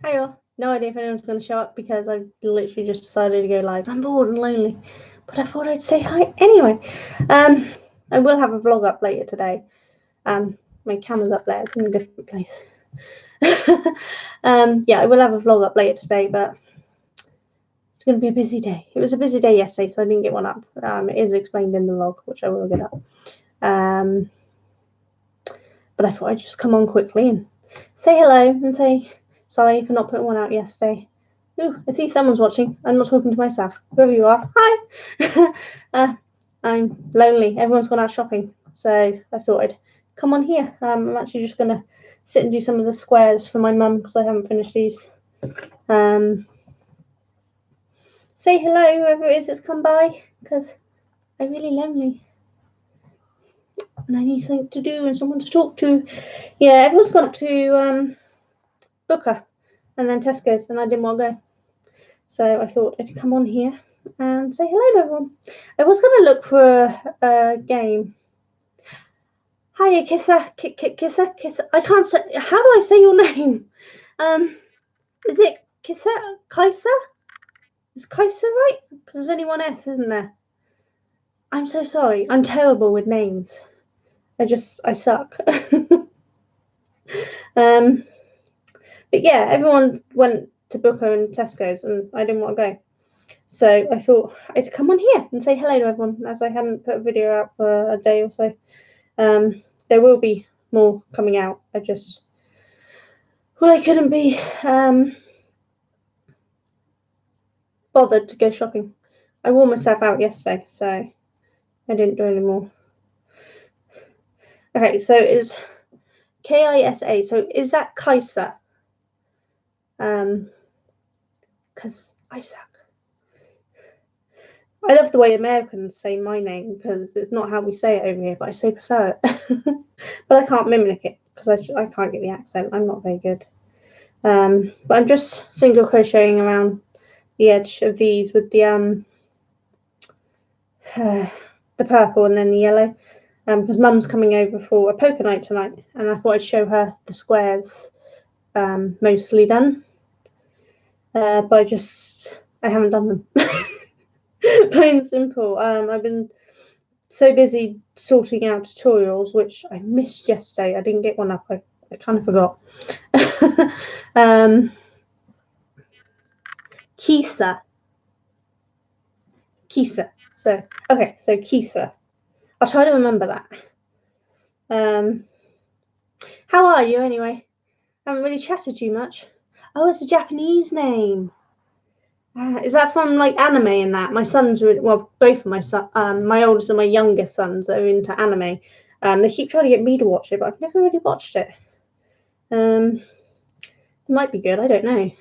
Hey all. No idea if anyone's going to show up because I literally just decided to go live. I'm bored and lonely, but I thought I'd say hi anyway. I will have a vlog up later today. My camera's up there. It's in a different place. Yeah, I will have a vlog up later today, but it's going to be a busy day. It was a busy day yesterday, so I didn't get one up. It is explained in the vlog, which I will get up. But I thought I'd just come on quickly and say hello and say sorry for not putting one out yesterday. Ooh, I see someone's watching. I'm not talking to myself. Whoever you are, hi. I'm lonely. Everyone's gone out shopping, so I thought I'd come on here. I'm actually just gonna sit and do some of the squares for my mum because I haven't finished these. Say hello, whoever it is that's come by, because I'm really lonely. And I need something to do and someone to talk to. Yeah, everyone's gone to Booker and then Tesco's, and I didn't want to go. So I thought I'd come on here and say hello to everyone. I was going to look for a game. Hiya, Kissa. Kissa. I can't say. How do I say your name? Is it Kissa? Kaisa? Is Kaisa right? Because there's only one S, isn't there? I'm so sorry. I'm terrible with names. I suck. But yeah, everyone went to Booker and Tesco's, and I didn't want to go. So I thought I'd come on here and say hello to everyone, as I hadn't put a video out for a day or so. There will be more coming out. I couldn't be bothered to go shopping. I wore myself out yesterday, so I didn't do any more. Okay, so it's Kisa. So is that Kaisa? Because I suck. I love the way Americans say my name because it's not how we say it over here, but I so prefer it. But I can't mimic it because I can't get the accent. I'm not very good. But I'm just single crocheting around the edge of these with the purple and then the yellow, because Mum's coming over for a poker night tonight, and I thought I'd show her the squares mostly done. But I haven't done them. Plain and simple. I've been so busy sorting out tutorials, which I missed yesterday. I didn't get one up. I kind of forgot. Kisa. So Kisa. I'll try to remember that. How are you anyway? I haven't really chatted to you much. Oh, it's a Japanese name. Is that from like anime and that? My sons are both of my sons, my oldest and my youngest sons are into anime. They keep trying to get me to watch it, but I've never really watched it. It might be good. I don't know.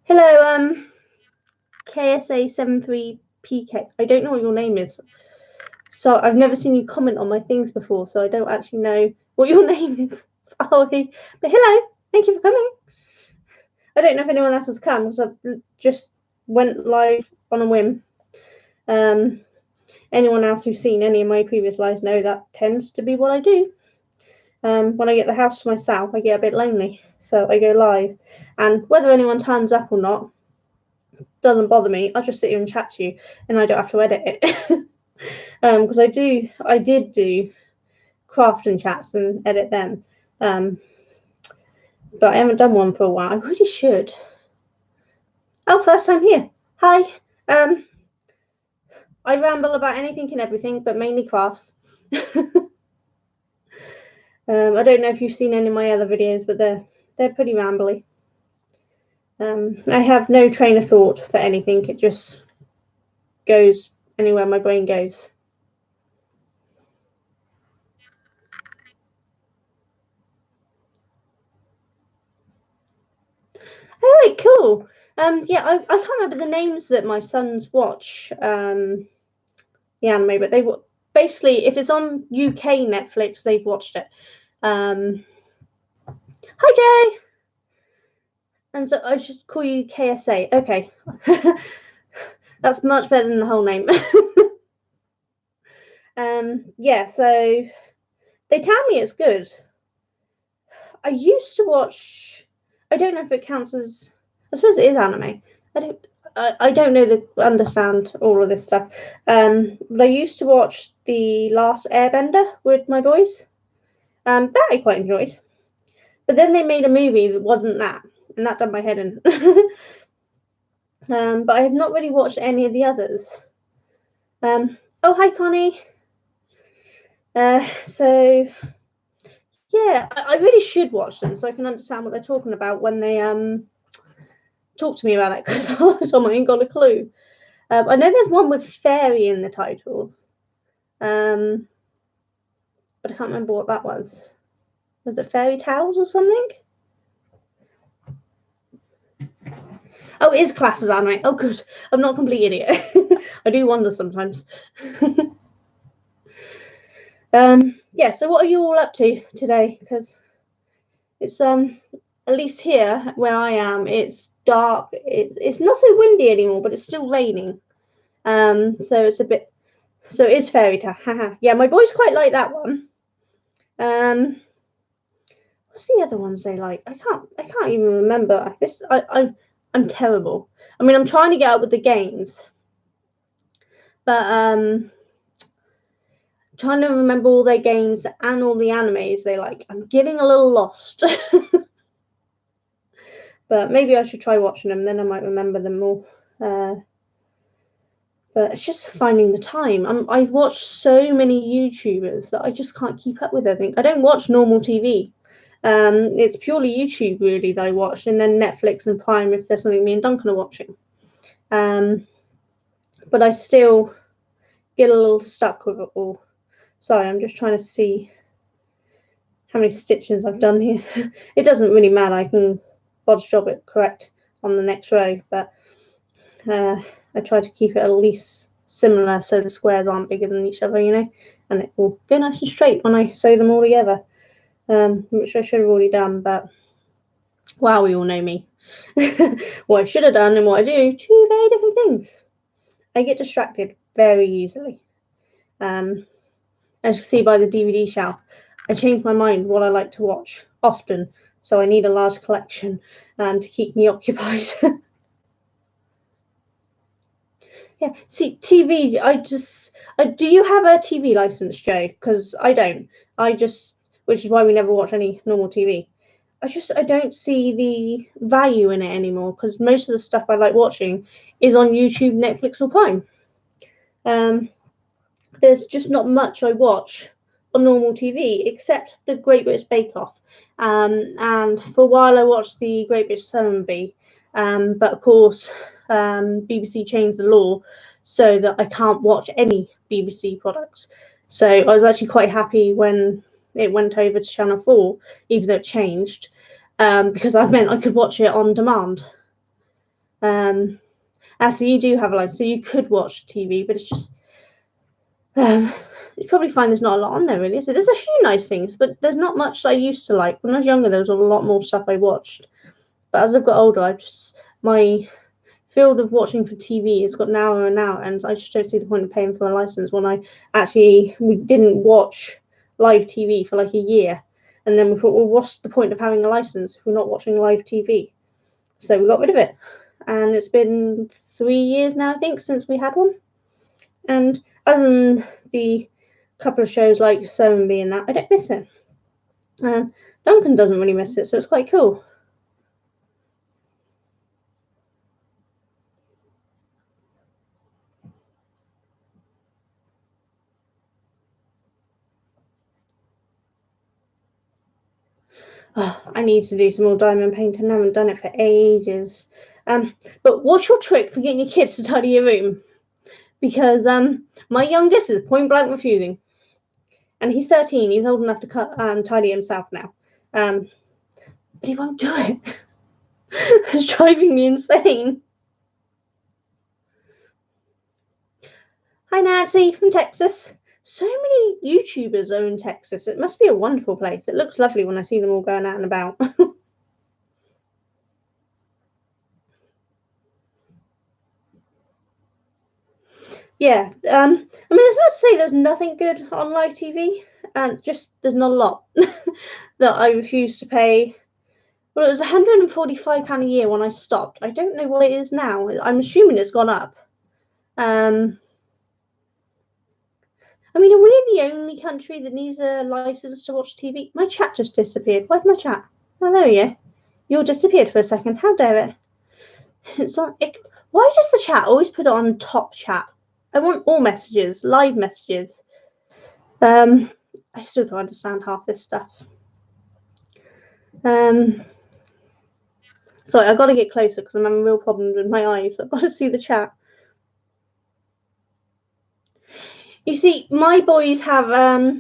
Hello, KSA73PK. I don't know what your name is. So I've never seen you comment on my things before, so I don't actually know what your name is. Sorry. But hello, thank you for coming. I don't know if anyone else has come because I just went live on a whim. Anyone else who's seen any of my previous lives know that tends to be what I do. When I get the house to myself, I get a bit lonely, so I go live. And whether anyone turns up or not doesn't bother me. I'll just sit here and chat to you, and I don't have to edit it. Because I did do craft and chats and edit them. But I haven't done one for a while. I really should. Oh, first time here. Hi. I ramble about anything and everything, but mainly crafts. I don't know if you've seen any of my other videos, but they're pretty rambly. I have no train of thought for anything. It just goes anywhere my brain goes. All right, cool. Yeah, I can't remember the names that my sons watch the anime, but they basically, if it's on UK Netflix, they've watched it. Hi, Jay. And so I should call you KSA. Okay. That's much better than the whole name. Yeah, so they tell me it's good. I used to watch I don't know if it counts as. I suppose it is anime. I don't understand all of this stuff. But I used to watch The Last Airbender with my boys. That I quite enjoyed. But then they made a movie that wasn't that, and that done my head in. But I have not really watched any of the others. Oh, hi, Connie. So yeah, I really should watch them so I can understand what they're talking about when they talk to me about it, because I ain't got a clue. I know there's one with fairy in the title, but I can't remember what that was. Was it Fairy Tales or something? Oh, it is classed as anime. Oh, good. I'm not a complete idiot. I do wonder sometimes. Yeah, so what are you all up to today? Because it's at least here where I am, it's dark. It's not so windy anymore, but it's still raining. So it's a bit. So it is Fairy Tale. Yeah, my boys quite like that one. What's the other ones they like? I can't even remember. I'm terrible. I mean, I'm trying to get up with the games, but trying to remember all their games and all the animes they like. I'm getting a little lost. But maybe I should try watching them, then I might remember them more. But it's just finding the time. I've watched so many YouTubers that I just can't keep up with everything. I don't watch normal TV. It's purely YouTube really that I watch, and then Netflix and Prime if there's something me and Duncan are watching. But I still get a little stuck with it all. Sorry, I'm just trying to see how many stitches I've done here. It doesn't really matter. I can bodge job it correct on the next row, but I try to keep it at least similar so the squares aren't bigger than each other, and it will go nice and straight when I sew them all together, which I should have already done, but wow, we all know me. What I should have done and what I do, two very different things. I get distracted very easily. As you see by the DVD shelf, I change my mind what I like to watch often, so I need a large collection to keep me occupied. Yeah, see, TV, do you have a TV license, Joe? Because I don't. Which is why we never watch any normal TV. I don't see the value in it anymore, because most of the stuff I like watching is on YouTube, Netflix, or Prime. There's just not much I watch on normal TV except the Great British Bake Off. And for a while I watched the Great British Summer Bee, but of course BBC changed the law so that I can't watch any BBC products. So I was actually quite happy when it went over to Channel 4, even though it changed, because that meant I could watch it on demand. So you do have a license, so you could watch TV, but it's just you probably find there's not a lot on there really. So there's a few nice things, but there's not much I used to like. When I was younger, there was a lot more stuff I watched. But as I've got older, my field of watching for TV has got narrower and narrower, and I just don't see the point of paying for a license when we didn't watch live TV for like a year. And then we thought, well, what's the point of having a license if we're not watching live TV? So we got rid of it. And it's been 3 years now, I think, since we had one. And other than the couple of shows like Summer Bee and that, I don't miss it. And Duncan doesn't really miss it, so it's quite cool. Oh, I need to do some more diamond painting. I haven't done it for ages. But what's your trick for getting your kids to tidy your room? Because my youngest is point blank refusing, and he's 13. He's old enough to tidy himself now, but he won't do it. It's driving me insane. Hi, Nancy from Texas. So many YouTubers are in Texas. It must be a wonderful place. It looks lovely when I see them all going out and about. Yeah, I mean, it's not to say there's nothing good on live TV, and just there's not a lot that I refuse to pay. Well, it was £145 a year when I stopped. I don't know what it is now. I'm assuming it's gone up. I mean, are we the only country that needs a license to watch TV? My chat just disappeared. Where's my chat? Oh, there we go. You all disappeared for a second. How dare it? It's on. Why does the chat always put it on top chat? I want all messages, live messages. I still don't understand half this stuff. Sorry, I've got to get closer because I'm having real problems with my eyes. I've got to see the chat. You see, my boys have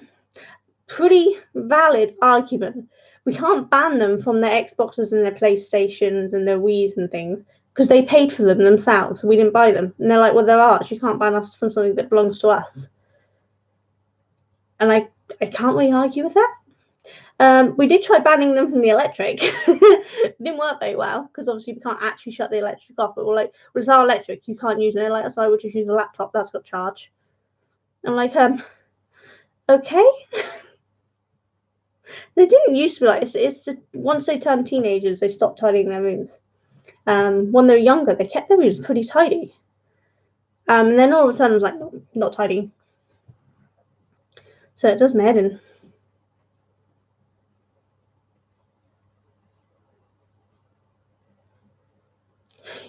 pretty valid argument. We can't ban them from their Xboxes and their PlayStations and their Wiis and things because they paid for them themselves. We didn't buy them. And they're like, well, they're ours. You can't ban us from something that belongs to us. And I can't really argue with that. We did try banning them from the electric. It didn't work very well because obviously we can't actually shut the electric off. But we're like, well, it's our electric. You can't use it. They're like, so I would just use a laptop. That's got charge. I'm like, okay. They didn't used to be like this. It's once they turned teenagers, they stopped tidying their rooms. When they were younger, they kept their rooms pretty tidy. And then all of a sudden, it was like, no, not tidy. So it does my head in.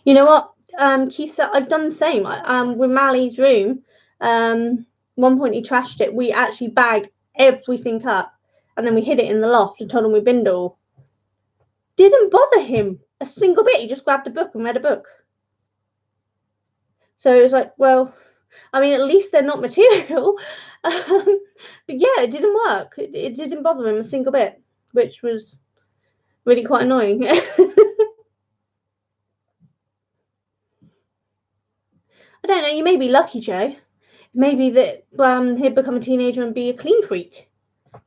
You know what, Keith, I've done the same. With Mally's room, one point he trashed it. We actually bagged everything up, and then we hid it in the loft and told him we binned it all. Didn't bother him a single bit. He just grabbed a book and read a book. So it was like, well, I mean, at least they're not material. But yeah, it didn't work. It didn't bother him a single bit, which was really quite annoying. I don't know, you may be lucky, Joe. Maybe that he'd become a teenager and be a clean freak.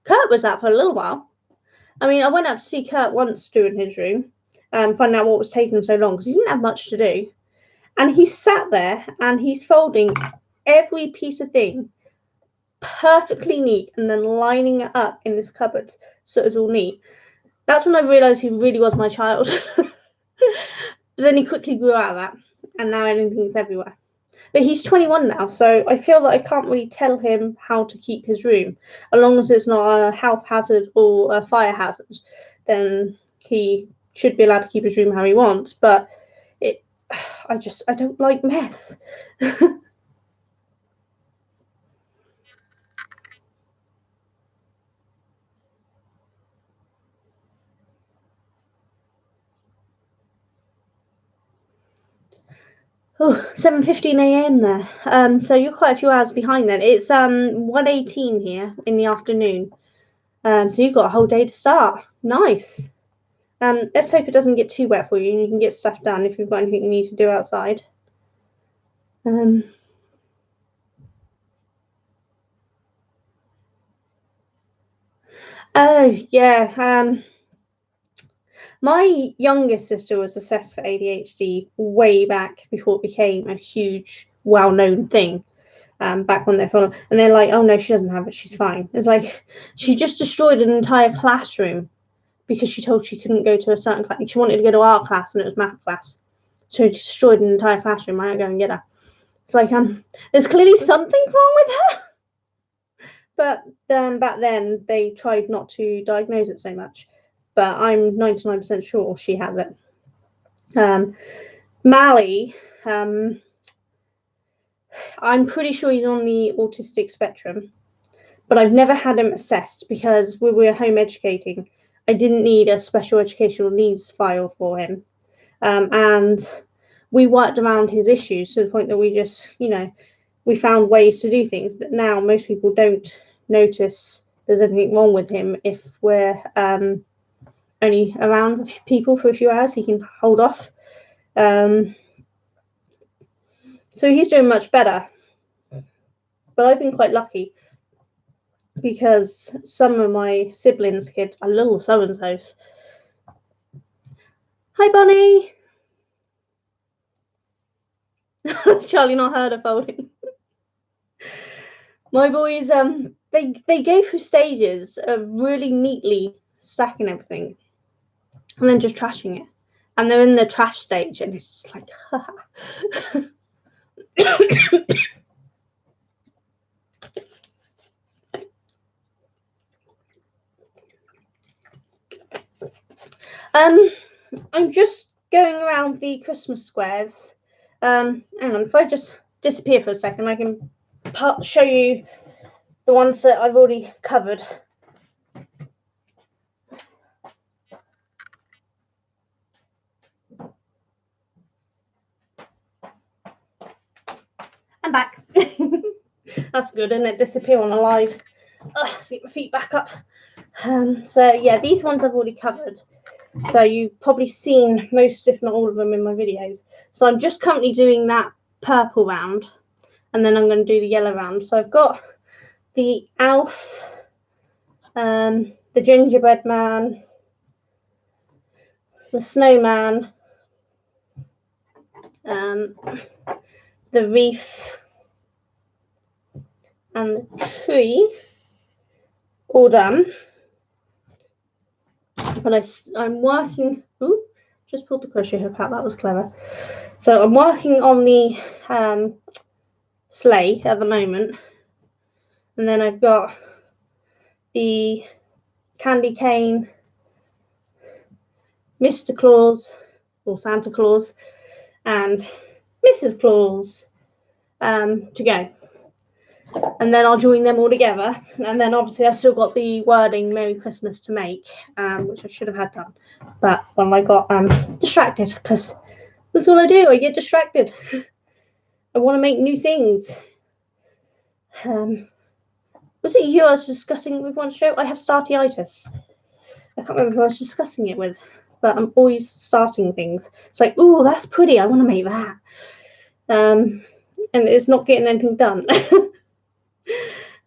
Kurt was that for a little while. I mean, I went up to see Kurt once doing his room, finding out what was taking him so long because he didn't have much to do. And he sat there and he's folding every piece of thing perfectly neat and then lining it up in his cupboard so it was all neat. That's when I realised he really was my child. But then he quickly grew out of that, and now everything's everywhere. But he's 21 now, so I feel that I can't really tell him how to keep his room. As long as it's not a health hazard or a fire hazard, then he should be allowed to keep his room how he wants. But I don't like mess. Oh, 7:15 a.m. there. So you're quite a few hours behind then. It's 1:18 here in the afternoon. So you've got a whole day to start. Nice. Let's hope it doesn't get too wet for you and you can get stuff done if you've got anything you need to do outside. Oh yeah. My youngest sister was assessed for ADHD way back before it became a huge, well-known thing. Back when and they're like, oh no, she doesn't have it, she's fine. It's like she just destroyed an entire classroom because she told she couldn't go to a certain class. She wanted to go to art class and it was math class, so she destroyed an entire classroom. I had to go and get her. It's like there's clearly something wrong with her. But back then they tried not to diagnose it so much. But I'm 99% sure she has it. Mally, I'm pretty sure he's on the autistic spectrum, but I've never had him assessed because we were home educating. I didn't need a special educational needs file for him. And we worked around his issues to the point that we just, we found ways to do things that now most people don't notice there's anything wrong with him if we're only around people for a few hours. He can hold off. So he's doing much better. But I've been quite lucky because some of my siblings' kids are little so-and-sos. Hi, Bonnie. Charlie not heard of folding. My boys, they go through stages of really neatly stacking everything. and then just trashing it. And they're in the trash stage, and it's just like, I'm just going around the Christmas squares. Hang on, if I just disappear for a second, I can show you the ones that I've already covered. I'm back. That's good, isn't it? Disappear on a live. Let's get my feet back up. So yeah, these ones I've already covered. So you've probably seen most, if not all of them, in my videos. So I'm just currently doing that purple round, and then I'm going to do the yellow round. So I've got the Alf, the gingerbread man, the snowman, the wreath, and the tree all done. But I'm working. Ooh, just pulled the crochet hook out. That was clever. So I'm working on the sleigh at the moment, and then I've got the candy cane, Mr. Claus or Santa Claus, and Mrs. Claus to go. And then I'll join them all together. And then obviously I've still got the wording Merry Christmas to make, which I should have had done. But when I got distracted, because that's all I do, I get distracted. I want to make new things. Was it you I was discussing with one show? I have startyitis. I can't remember who I was discussing it with, but I'm always starting things. It's like, ooh, that's pretty. I want to make that. And it's not getting anything done.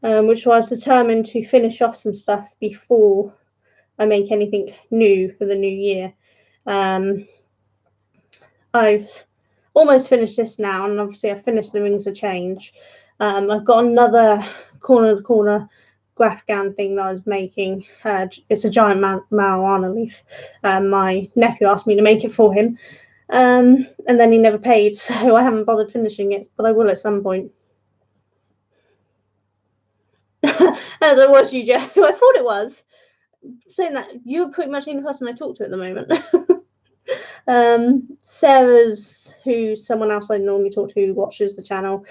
Which I was determined to finish off some stuff before I make anything new for the new year. I've almost finished this now, and obviously I've finished the Rings of Change. I've got another corner to corner Grafgan thing that I was making. It's a giant marijuana leaf. My nephew asked me to make it for him, and then he never paid, so I haven't bothered finishing it, but I will at some point. As it was you, Jeff. I thought it was. Saying that, you're pretty much the only person I talk to at the moment. Sarah's, who's someone else I normally talk to who watches the channel.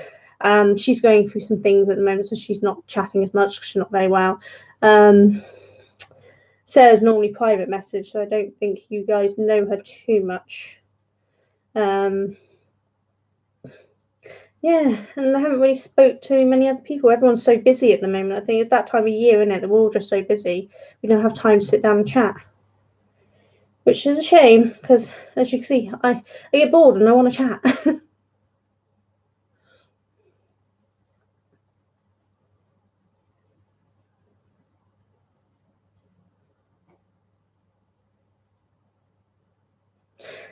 She's going through some things at the moment, so she's not chatting as much because she's not very well. Sarah's normally private message, so I don't think you guys know her too much. Yeah, and I haven't really spoke to many other people. Everyone's so busy at the moment. I think it's that time of year, isn't it? That we're all just so busy. We don't have time to sit down and chat. Which is a shame, because as you can see, I get bored and I want to chat.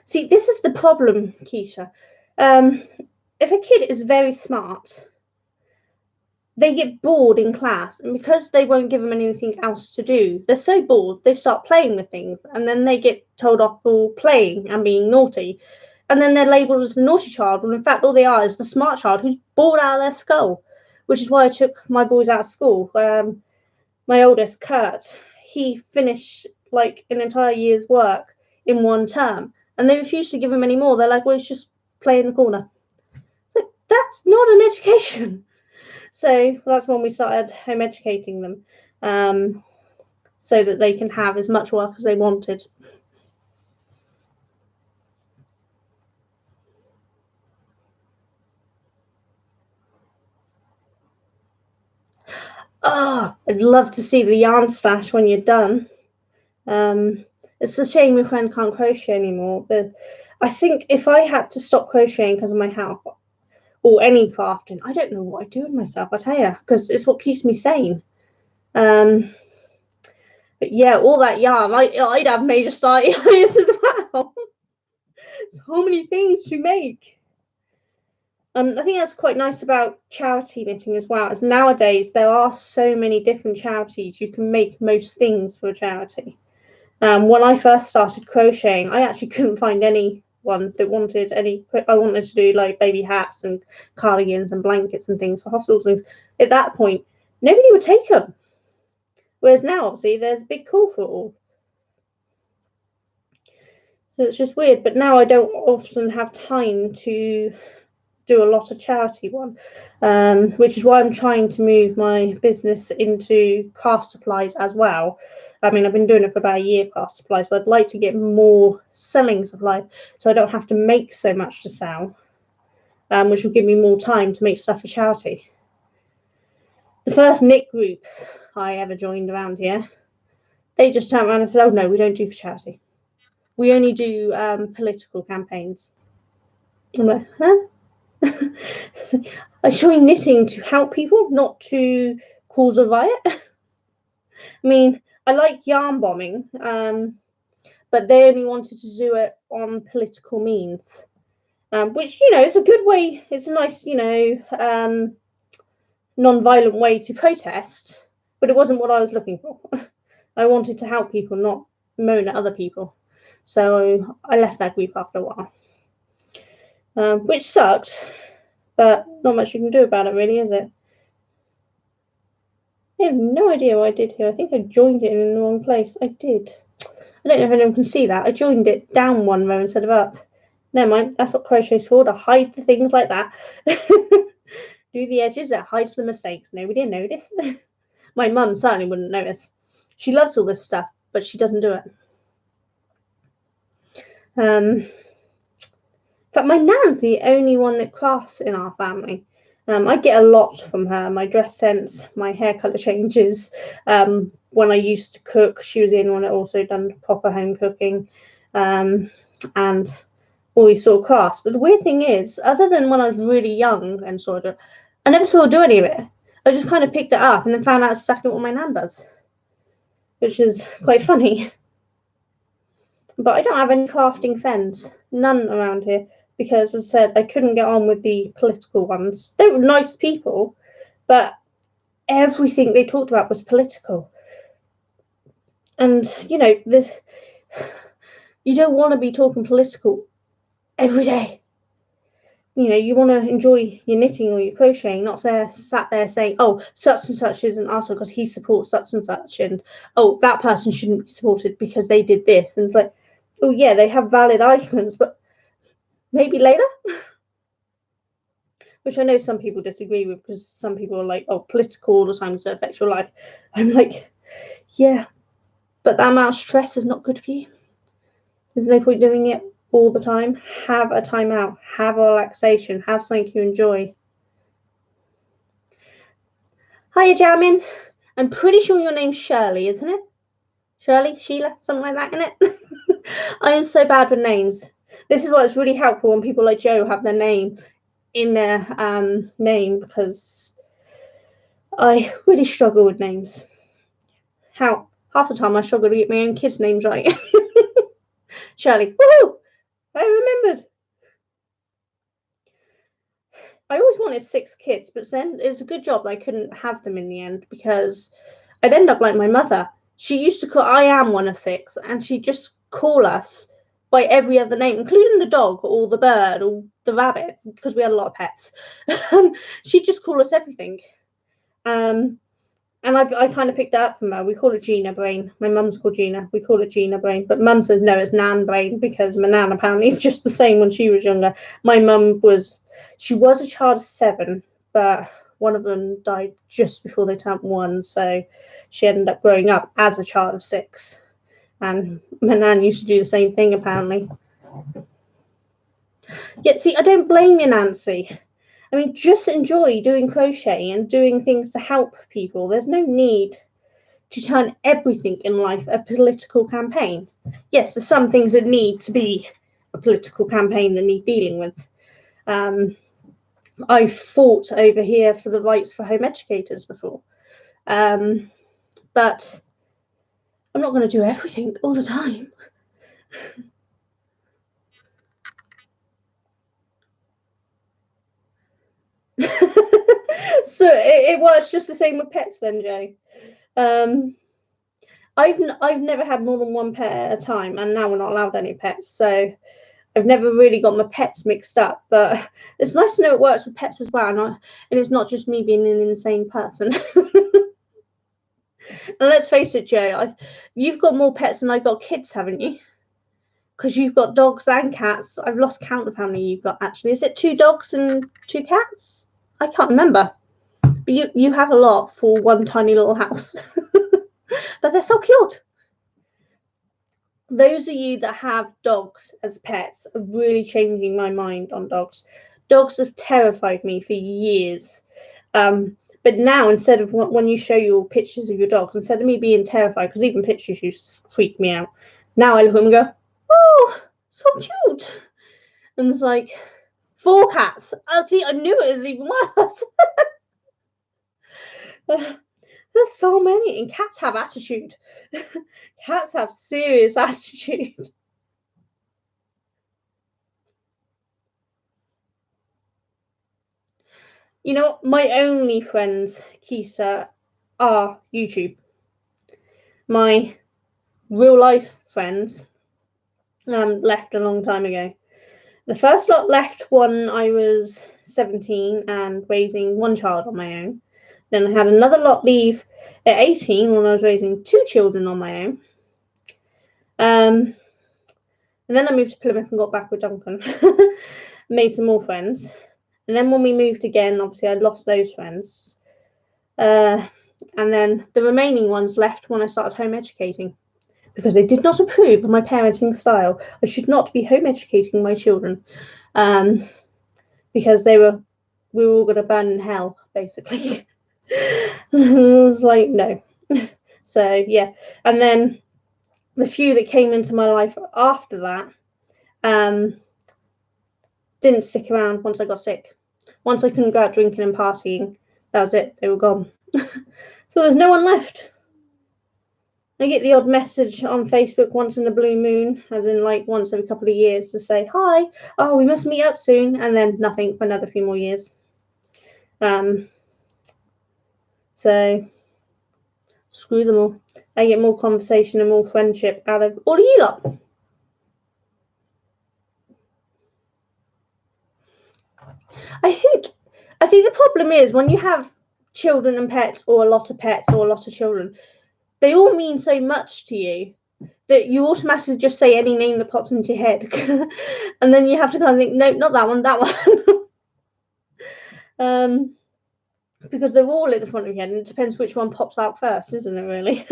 See, this is the problem, Keisha. If a kid is very smart, they get bored in class, and because they won't give them anything else to do, they're so bored they start playing with things, and then they get told off for playing and being naughty, and then they're labelled as the naughty child, when in fact all they are is the smart child who's bored out of their skull, which is why I took my boys out of school. My oldest, Kurt, he finished like an entire year's work in one term, and they refused to give him any more. They're like, well, it's just play in the corner. It's like, that's not an education. So that's when we started home educating them, so that they can have as much work as they wanted. Oh, I'd love to see the yarn stash when you're done. It's a shame your friend can't crochet anymore. But I think if I had to stop crocheting because of my health or any crafting, I don't know what I'd do with myself, I tell you, because it's what keeps me sane. But yeah, all that yarn, I'd have major startyitis as well. So many things to make. I think that's quite nice about charity knitting as well, as nowadays there are so many different charities. You can make most things for a charity. When I first started crocheting, I actually couldn't find anyone that wanted any. I wanted to do like baby hats and cardigans and blankets and things for hospitals. And things. At that point, nobody would take them. Whereas now, obviously, there's a big call for it all. So it's just weird. But now I don't often have time to do a lot of charity one, which is why I'm trying to move my business into craft supplies as well. I mean, I've been doing it for about a year, craft supplies, but I'd like to get more selling supplies so I don't have to make so much to sell, which will give me more time to make stuff for charity. The first knit group I ever joined around here, they just turned around and said, oh no, we don't do for charity. We only do political campaigns. I'm like, huh? So I joined knitting to help people, not to cause a riot. I mean, I like yarn bombing, but they only wanted to do it on political means, which, you know, is a good way. It's a nice, you know, non-violent way to protest, but it wasn't what I was looking for. I wanted to help people, not moan at other people. So I left that group after a while, which sucked, but not much you can do about it, really, is it? I have no idea what I did here. I think I joined it in the wrong place. I did. I don't know if anyone can see that. I joined it down one row instead of up. Never mind. That's what crochet's for, to hide the things like that. Do the edges, that hides the mistakes. Nobody will notice. My mum certainly wouldn't notice. She loves all this stuff, but she doesn't do it. But my nan's the only one that crafts in our family. I get a lot from her. My dress sense, my hair colour changes. When I used to cook, she was the only one that also done proper home cooking, and always saw crafts. But the weird thing is, other than when I was really young and saw it, I never saw her do any of it. I just kind of picked it up and then found out exactly what my nan does, which is quite funny. But I don't have any crafting friends, none around here. Because, as I said, I couldn't get on with the political ones. They were nice people, but everything they talked about was political. And, you know, you don't want to be talking political every day. You know, you want to enjoy your knitting or your crocheting, not sat there saying, oh, such and such is an arsehole because he supports such and such, and, oh, that person shouldn't be supported because they did this. And it's like, oh, yeah, they have valid arguments, but maybe later? Which I know some people disagree with, because some people are like, oh, political all the time to affect your life. I'm like, yeah, but that amount of stress is not good for you. There's no point doing it all the time. Have a time out, have a relaxation, have something you enjoy. Hiya, Jamin. I'm pretty sure your name's Shirley, isn't it? Shirley, Sheila, something like that, isn't it? I am so bad with names. This is why it's really helpful when people like Joe have their name in their name, because I really struggle with names. Half the time I struggle to get my own kids' names right. Shirley, woohoo! I remembered. I always wanted 6 kids, but then it's a good job that I couldn't have them in the end, because I'd end up like my mother. She used to call, I am one of 6, and she'd just call us by every other name, including the dog or the bird or the rabbit, because we had a lot of pets. She'd just call us everything. And I kind of picked it up from her. We call it Gina Brain. My mum's called Gina. We call it Gina Brain. But mum says no, it's Nan Brain, because my nan apparently is just the same when she was younger. My mum was a child of 7, but one of them died just before they turned 1. So she ended up growing up as a child of 6. And my nan used to do the same thing, apparently. Yet, see, I don't blame you, Nancy. I mean, just enjoy doing crochet and doing things to help people. There's no need to turn everything in life a political campaign. Yes, there's some things that need to be a political campaign that need dealing with. I fought over here for the rights for home educators before. But I'm not going to do everything all the time. So it works just the same with pets then, Joe. I've never had more than one pet at a time, and now we're not allowed any pets, so I've never really got my pets mixed up. But it's nice to know it works with pets as well, and it's not just me being an insane person. And let's face it, Joe, you've got more pets than I've got kids, haven't you? Because you've got dogs and cats. I've lost count of how many you've got, actually. Is it 2 dogs and 2 cats? I can't remember. But you have a lot for one tiny little house. But they're so cute. Those of you that have dogs as pets are really changing my mind on dogs. Dogs have terrified me for years. But now, instead of when you show your pictures of your dogs, instead of me being terrified, because even pictures used to freak me out, now I look at them and go, oh, so cute. And it's like, 4 cats. See, I knew it was even worse. There's so many, and cats have attitude. Cats have serious attitude. You know, my only friends, Kisa, are YouTube. My real life friends left a long time ago. The first lot left when I was 17 and raising 1 child on my own. Then I had another lot leave at 18 when I was raising 2 children on my own. And then I moved to Plymouth and got back with Duncan. Made some more friends. And then when we moved again, obviously I lost those friends. And then the remaining ones left when I started home educating, because they did not approve of my parenting style. I should not be home educating my children, because we were all going to burn in hell, basically. I was like, no. So yeah, and then the few that came into my life after that didn't stick around once I got sick. Once I couldn't go out drinking and partying, that was it. They were gone. So there's no one left. I get the odd message on Facebook once in a blue moon, as in like once every couple of years, to say, hi, oh, we must meet up soon, and then nothing for another few more years. So screw them all. I get more conversation and more friendship out of all of you lot. I think the problem is when you have children and pets, or a lot of pets, or a lot of children, they all mean so much to you that you automatically just say any name that pops into your head. And then you have to kind of think, nope, not that one, that one. Because they're all at the front of your head, and it depends which one pops out first, isn't it, really?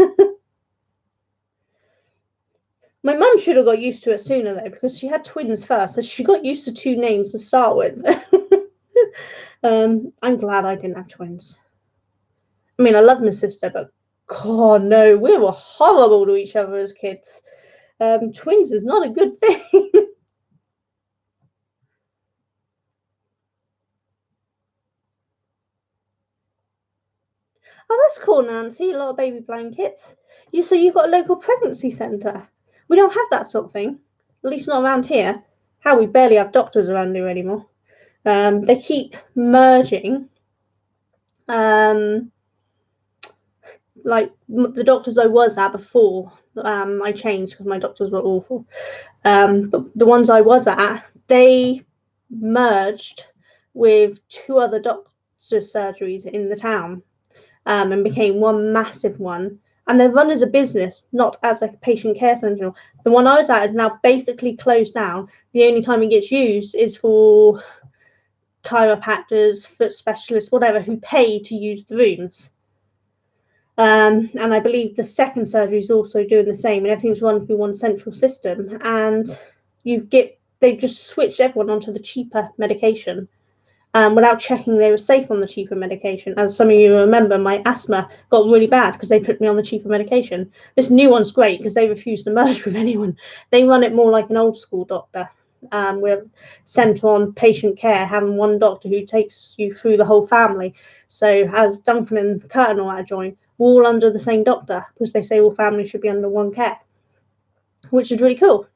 My mum should have got used to it sooner, though, because she had twins first, so she got used to 2 names to start with. I'm glad I didn't have twins. I mean, I love my sister, but God, no, we were horrible to each other as kids. Twins is not a good thing. Oh, that's cool, Nancy. A lot of baby blankets. So you've got a local pregnancy centre. We don't have that sort of thing. At least not around here. We barely have doctors around here anymore. They keep merging. Like the doctors I was at before, I changed because my doctors were awful. But the ones I was at, they merged with 2 other doctors' surgeries in the town, and became one massive one. And they're run as a business, not as a patient care centre. The one I was at is now basically closed down. The only time it gets used is for chiropractors, foot specialists, whatever, who pay to use the rooms. And I believe the second surgery is also doing the same, and everything's run through one central system. And they've just switched everyone onto the cheaper medication, without checking they were safe on the cheaper medication. As some of you remember, my asthma got really bad because they put me on the cheaper medication. This new one's great because they refuse to merge with anyone. They run it more like an old school doctor. We're sent on patient care, having one doctor who takes you through the whole family. So as Duncan and Kurt and all that join, we're all under the same doctor, because they say all families should be under one care, which is really cool.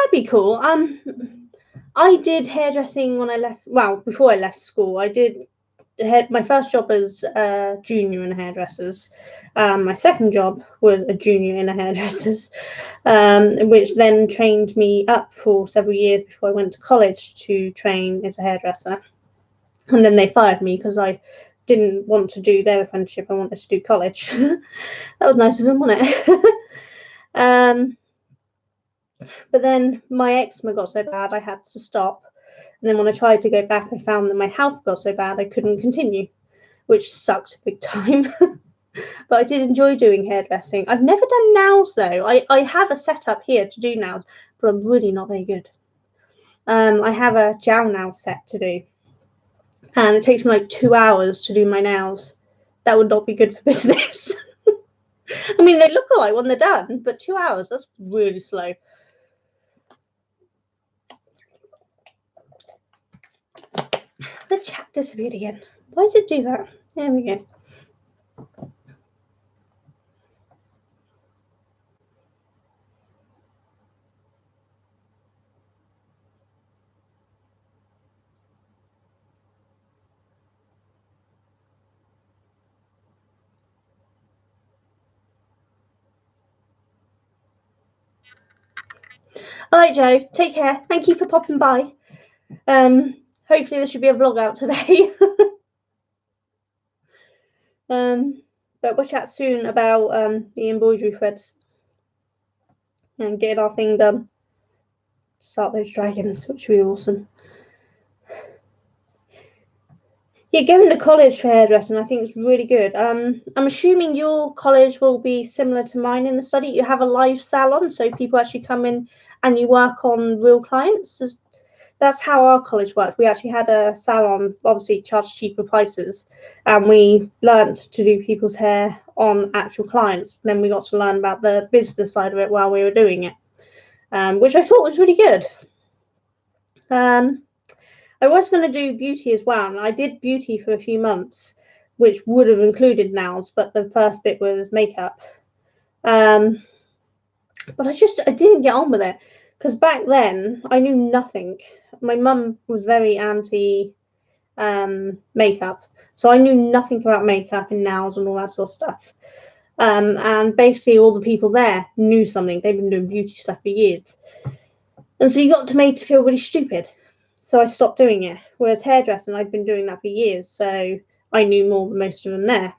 that'd be cool. I did hairdressing when I left. Well, before I left school, I did my first job as a junior in hairdressers. My second job was a junior in a hairdressers, which then trained me up for several years before I went to college to train as a hairdresser. And then they fired me because I didn't want to do their apprenticeship. I wanted to do college. That was nice of them, wasn't it? But then my eczema got so bad I had to stop. And then when I tried to go back, I found that my health got so bad I couldn't continue, which sucked big time. But I did enjoy doing hairdressing. I've never done nails though. I have a setup here to do nails, but I'm really not very good. I have a gel nail set to do, and it takes me like 2 hours to do my nails. That would not be good for business. I mean, they look alright when they're done, but 2 hours, that's really slow. The chat disappeared again. Why does it do that? There we go. All right, Joe, take care. Thank you for popping by. Hopefully there should be a vlog out today. But we'll chat soon about the embroidery threads and getting our thing done. Start those dragons, which would be awesome. Yeah, going to college for hairdressing, I think is really good. I'm assuming your college will be similar to mine in the study. You have a live salon, so people actually come in and you work on real clients. That's how our college worked. We actually had a salon, obviously charged cheaper prices, and we learned to do people's hair on actual clients. Then we got to learn about the business side of it while we were doing it, which I thought was really good. I was going to do beauty as well, and I did beauty for a few months, which would have included nails, but the first bit was makeup. But I didn't get on with it because back then I knew nothing. My mum was very anti makeup, so I knew nothing about makeup and nails and all that sort of stuff. And basically all the people there knew something. They've been doing beauty stuff for years, and so you got made to feel really stupid. So I stopped doing it. Whereas hairdressing, I'd been doing that for years, so I knew more than most of them there.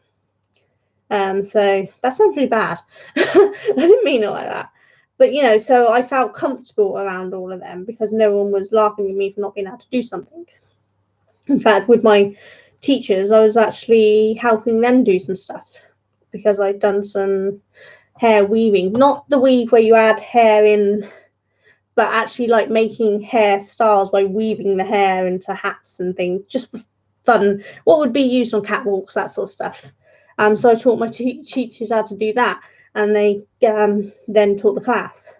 So that sounds really bad. I didn't mean it like that. But, you know, so I felt comfortable around all of them because no one was laughing at me for not being able to do something. In fact, with my teachers, I was actually helping them do some stuff because I'd done some hair weaving. Not the weave where you add hair in, but actually like making hairstyles by weaving the hair into hats and things, just for fun. What would be used on catwalks, that sort of stuff. So I taught my teachers how to do that, and they then taught the class.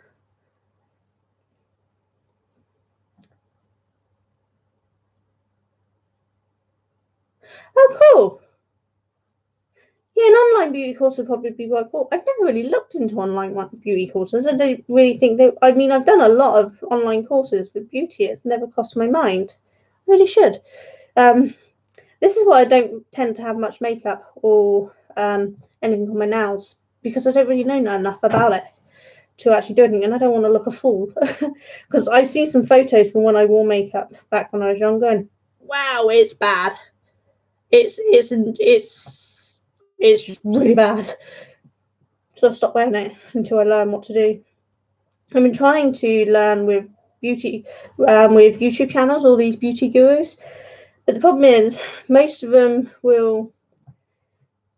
Oh, cool. Yeah, an online beauty course would probably be quite cool. I've never really looked into online beauty courses. I don't really think that. I mean, I've done a lot of online courses, but beauty has never crossed my mind. I really should. This is why I don't tend to have much makeup or anything on my nails, because I don't really know enough about it to actually do anything, and I don't want to look a fool. Because I've seen some photos from when I wore makeup back when I was younger, and wow, it's bad. It's just really bad. So I've stopped wearing it until I learn what to do. I've been trying to learn with beauty, with YouTube channels, all these beauty gurus. But the problem is, most of them will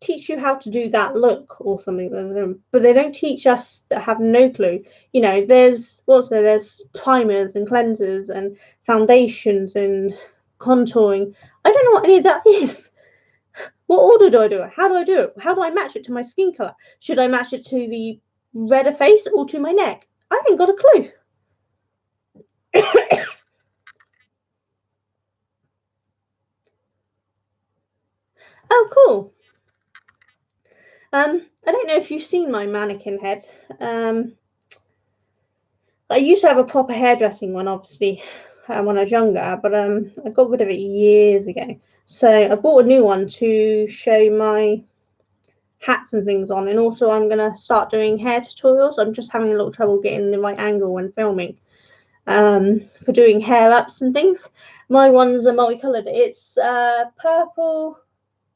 teach you how to do that look or something, but they don't teach us that have no clue. You know, there's primers and cleansers and foundations and contouring. I don't know what any of that is. What order do I do it? How do I do it? How do I match it to my skin color? Should I match it to the redder face or to my neck? I ain't got a clue. Oh, cool. I don't know if you've seen my mannequin head. I used to have a proper hairdressing one, obviously, when I was younger, but I got rid of it years ago. So I bought a new one to show my hats and things on, and also I'm going to start doing hair tutorials. I'm just having a little trouble getting the right angle when filming for doing hair ups and things. My ones are multicolored. It's purple,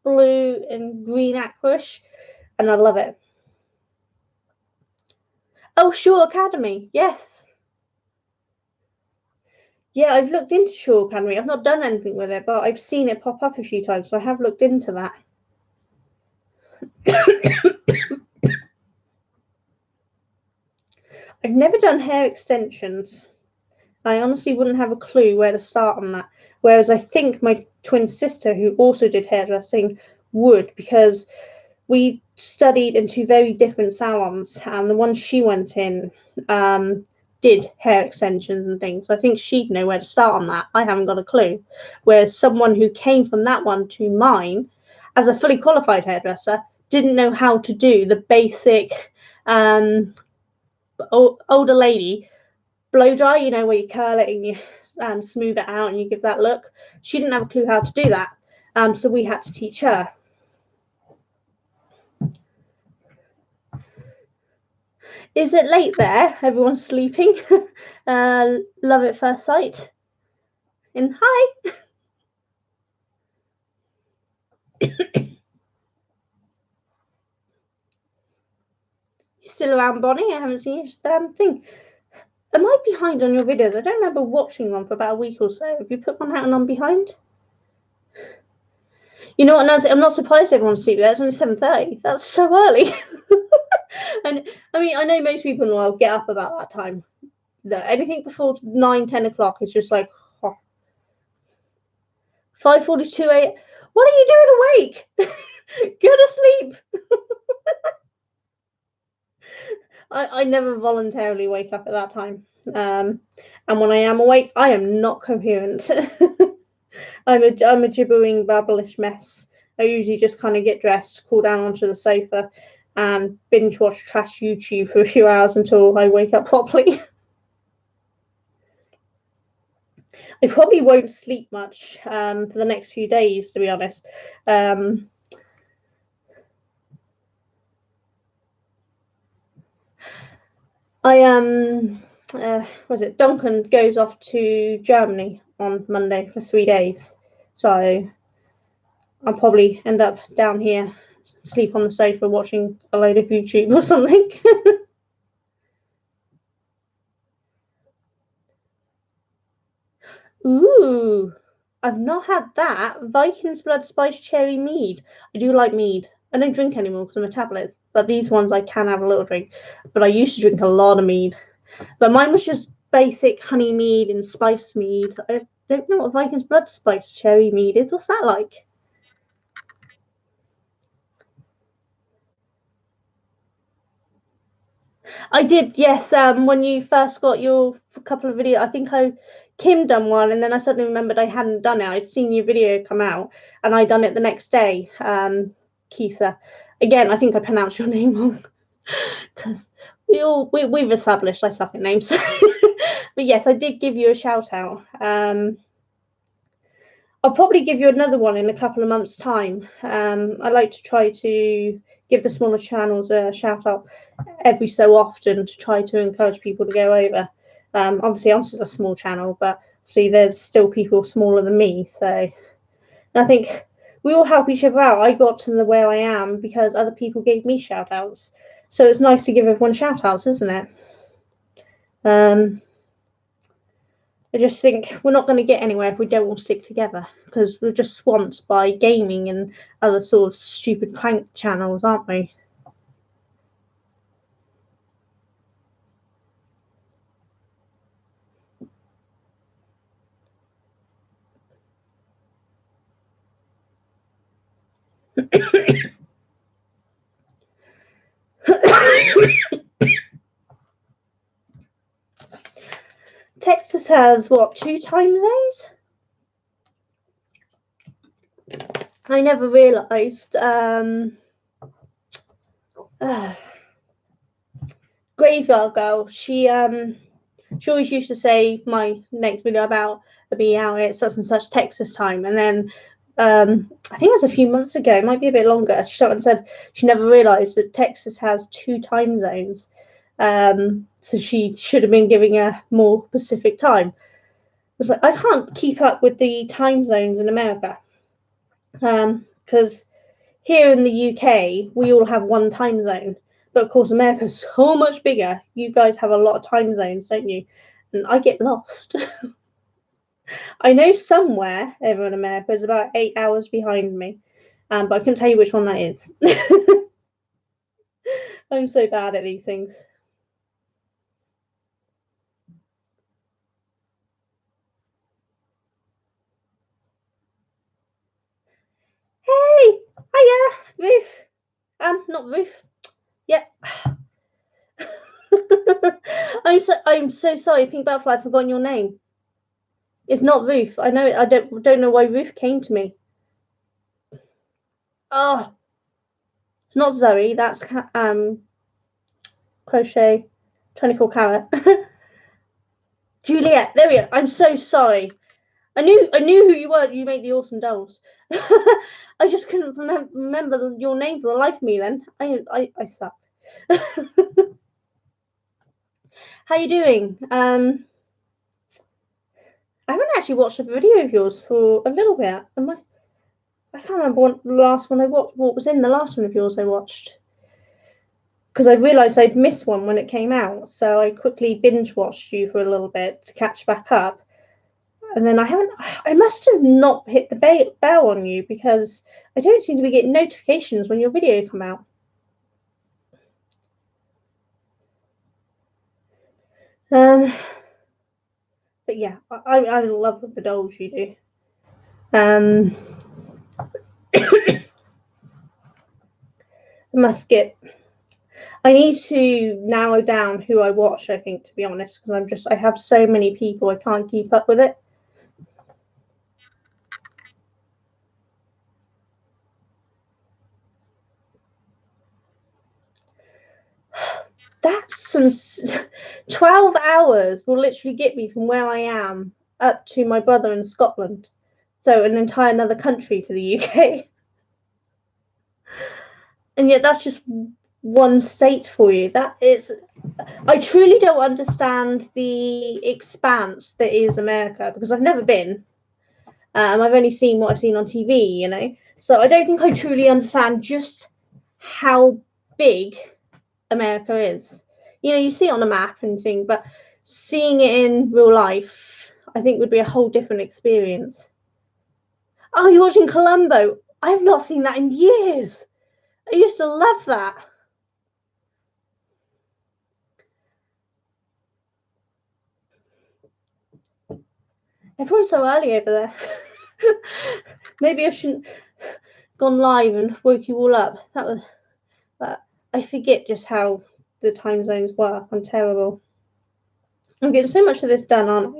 blue, and green aquash, and I love it. Oh, Shaw Academy, yes. Yeah, I've looked into Shaw Academy. I've not done anything with it, but I've seen it pop up a few times, so I have looked into that. I've never done hair extensions. I honestly wouldn't have a clue where to start on that. Whereas I think my twin sister, who also did hairdressing, would, because we studied in two very different salons, and the one she went in did hair extensions and things. So I think she'd know where to start on that. I haven't got a clue. Whereas someone who came from that one to mine as a fully qualified hairdresser didn't know how to do the basic older lady blow dry, you know, where you curl it and you smooth it out and you give that look. She didn't have a clue how to do that. So we had to teach her. Is it late there? Everyone's sleeping. Love at first sight. And hi. You still around, Bonnie? I haven't seen a damn thing. Am I behind on your videos? I don't remember watching one for about a week or so. Have you put one out and I'm behind? You know what, Nancy? I'm not surprised everyone's sleeping. It's only 7:30. That's so early. And I mean, I know most people will get up about that time. Anything before 9, 10 o'clock is just like, oh. 5:42 a.m. What are you doing awake? Go to sleep. I never voluntarily wake up at that time. And when I am awake, I am not coherent. I'm a gibbering, babblish mess. I usually just kind of get dressed, cool down onto the sofa, and binge watch trash YouTube for a few hours until I wake up properly. I probably won't sleep much for the next few days, to be honest. Was it Duncan goes off to Germany on Monday for 3 days, so I'll probably end up down here, sleep on the sofa watching a load of YouTube or something. Ooh, I've not had that. Vikings Blood Spice Cherry Mead. I do like mead. I don't drink anymore because I'm a tablet, but these ones I can have a little drink. But I used to drink a lot of mead. But mine was just basic honey mead and spice mead. I don't know what Vikings Blood Spice Cherry Mead is. What's that like? I did, yes. When you first got your couple of videos, I think Kim done one, and then I suddenly remembered I hadn't done it. I'd seen your video come out, and I done it the next day. Keitha, again, I think I pronounced your name wrong because we've established I suck at names. But yes, I did give you a shout out. I'll probably give you another one in a couple of months' time. I like to try to give the smaller channels a shout out every so often to try to encourage people to go over. Obviously, I'm still a small channel, but see, there's still people smaller than me. So, and I think we all help each other out. I got to where I am because other people gave me shout outs. So it's nice to give everyone shout outs, isn't it? I just think we're not going to get anywhere if we don't all stick together, because we're just swamped by gaming and other sort of stupid prank channels, aren't we? Texas has what, 2 time zones? I never realised. Graveyard Girl, she She always used to say my next video about be out at such and such Texas time, and then I think it was a few months ago, it might be a bit longer. She said she never realised that Texas has 2 time zones, so she should have been giving a more Pacific time. I was like, I can't keep up with the time zones in America, because here in the UK we all have one time zone, but of course America's so much bigger. You guys have a lot of time zones, don't you? And I get lost. I know somewhere over in America is about 8 hours behind me, but I couldn't tell you which one that is. I'm so bad at these things. Hey, hiya, Ruth. Not Ruth. Yeah. I'm so sorry, Pink Butterfly. I've forgotten your name. It's not Ruth. I know. I don't know why Ruth came to me. Oh, it's not Zoe. That's Crochet 24 Carat. Juliet. There we go. I'm so sorry. I knew who you were. You made the awesome dolls. I just couldn't remember your name for the life of me. Then I suck. How you doing? I haven't actually watched a video of yours for a little bit. I can't remember what the last one I watched. What was in the last one of yours I watched? Because I realised I'd missed one when it came out, so I quickly binge watched you for a little bit to catch back up. And then I must have not hit the bell on you because I don't seem to be getting notifications when your video come out. But yeah, I love the dolls you do. I need to narrow down who I watch, I think, to be honest, because I have so many people, I can't keep up with it. That's some 12 hours will literally get me from where I am up to my brother in Scotland. So an entire another country for the UK. And yet that's just one state for you. I truly don't understand the expanse that is America, because I've never been. I've only seen what I've seen on TV, you know. So I don't think I truly understand just how big America is. You know, you see it on a map and thing, but seeing it in real life, I think would be a whole different experience. Oh, you're watching Columbo. I've not seen that in years. I used to love that. Everyone's so early over there. Maybe I shouldn't gone live and woke you all up. But I forget just how the time zones work. I'm terrible. I'm getting so much of this done, aren't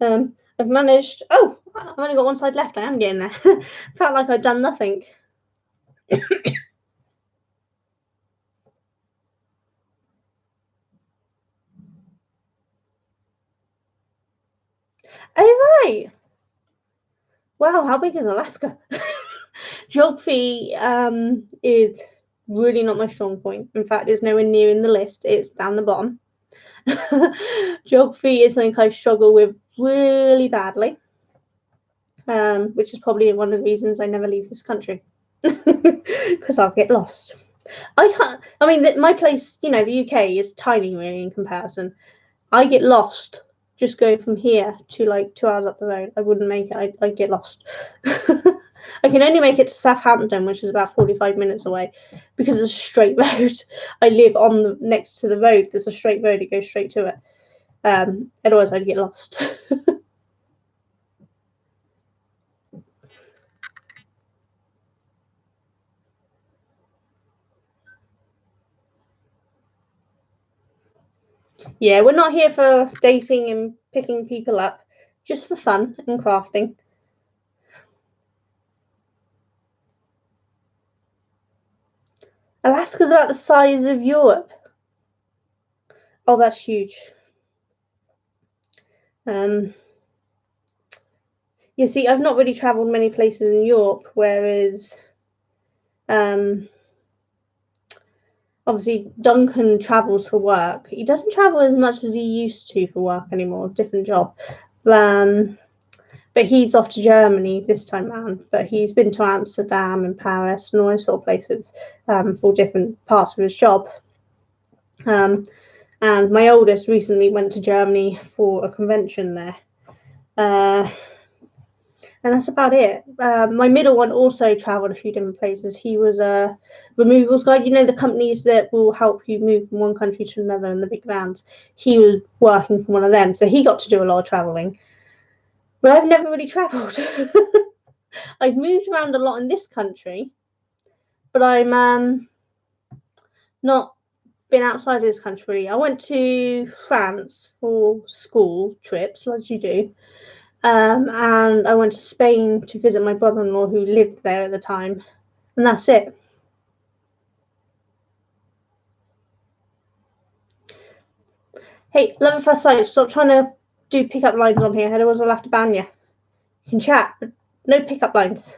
I? I've managed. Oh, I've only got one side left. I am getting there. Felt like I'd done nothing. Oh, right. Wow, how big is Alaska? Geography is really not my strong point. In fact, it's nowhere near in the list. It's down the bottom. Geography is something I struggle with really badly, which is probably one of the reasons I never leave this country, because I'll get lost. I mean, my place, you know, the UK is tiny really in comparison. I get lost just going from here to like 2 hours up the road. I wouldn't make it. I'd get lost. I can only make it to Southampton, which is about 45 minutes away, because it's a straight road. I live next to the road. There's a straight road. It goes straight to it. Otherwise, I'd get lost. Yeah, we're not here for dating and picking people up, just for fun and crafting. Alaska's about the size of Europe. Oh, that's huge. You see, I've not really travelled many places in Europe, whereas obviously Duncan travels for work. He doesn't travel as much as he used to for work anymore, different job. But he's off to Germany this time round. But he's been to Amsterdam and Paris and all those sort of places for different parts of his job. And my oldest recently went to Germany for a convention there. And that's about it. My middle one also travelled a few different places. He was a removals guy. You know, the companies that will help you move from one country to another in the big vans. He was working for one of them, so he got to do a lot of travelling. But I've never really travelled. I've moved around a lot in this country, but I'm not been outside of this country. I went to France for school trips, like you do. And I went to Spain to visit my brother-in-law who lived there at the time. And that's it. Hey, love at first sight, stop trying to do pickup lines on here. Otherwise I'll have to ban you. You can chat, but no pickup lines.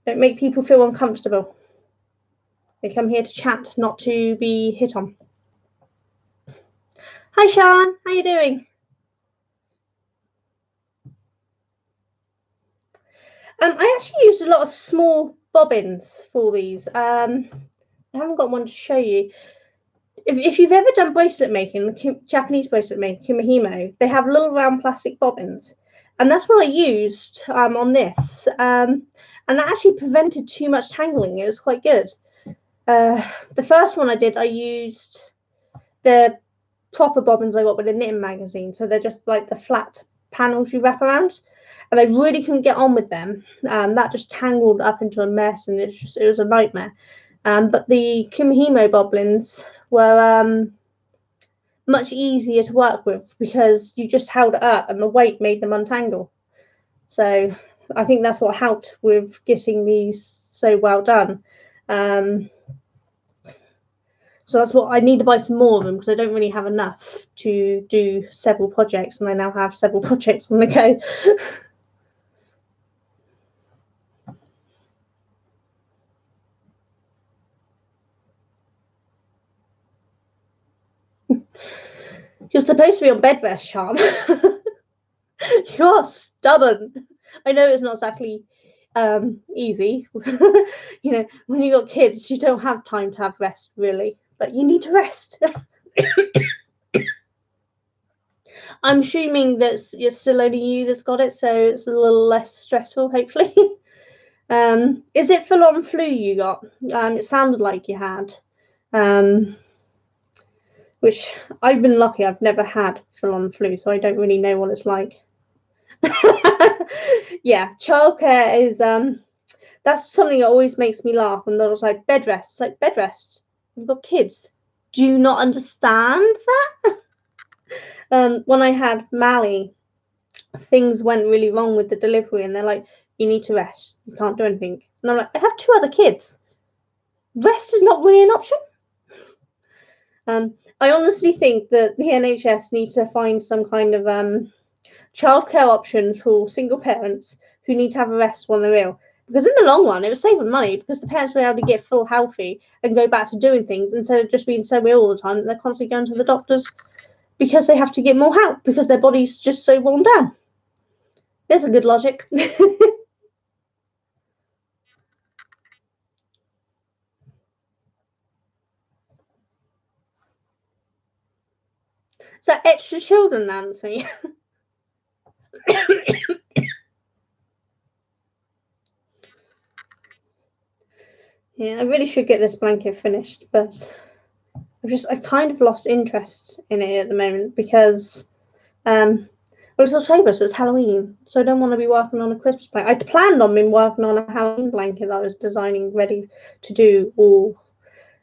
Don't make people feel uncomfortable. They come here to chat, not to be hit on. Hi, Sean. How you doing? I actually used a lot of small bobbins for these. I haven't got one to show you. If you've ever done bracelet making, Japanese bracelet making, Kimihimo, they have little round plastic bobbins. And that's what I used on this. And that actually prevented too much tangling. It was quite good. The first one I did, I used the proper bobbins I got with a knitting magazine. So they're just like the flat panels you wrap around. And I really couldn't get on with them. That just tangled up into a mess, and it was a nightmare. But the Kimihimo bobbins were much easier to work with because you just held it up and the weight made them untangle. So I think that's what helped with getting these so well done. So that's what I need to buy some more of them because I don't really have enough to do several projects, and I now have several projects on the go. You're supposed to be on bed rest, Sean. You are stubborn. I know it's not exactly easy. You know, when you got kids, you don't have time to have rest, really. But you need to rest. I'm assuming that it's still only you that's got it, so it's a little less stressful, hopefully. Is it full-on flu you got? It sounded like you had. Which I've been lucky, I've never had full-on flu, so I don't really know what it's like. Yeah, childcare is that's something that always makes me laugh. And they're like, bed rest. It's like, bed rest. You've got kids. Do you not understand that? When I had Mally, things went really wrong with the delivery, and they're like, you need to rest. You can't do anything. And I'm like, I have 2 other kids. Rest is not really an option. I honestly think that the NHS needs to find some kind of childcare option for single parents who need to have a rest when they're ill. Because in the long run, it was saving money because the parents were able to get full healthy and go back to doing things instead of just being so ill all the time that they're constantly going to the doctors because they have to get more help because their body's just so worn down. There's a good logic. So extra children, Nancy. Yeah, I really should get this blanket finished, but I've kind of lost interest in it at the moment because well, it's October, so it's Halloween, so I don't want to be working on a Christmas blanket. I'd planned on being working on a Halloween blanket that I was designing ready to do all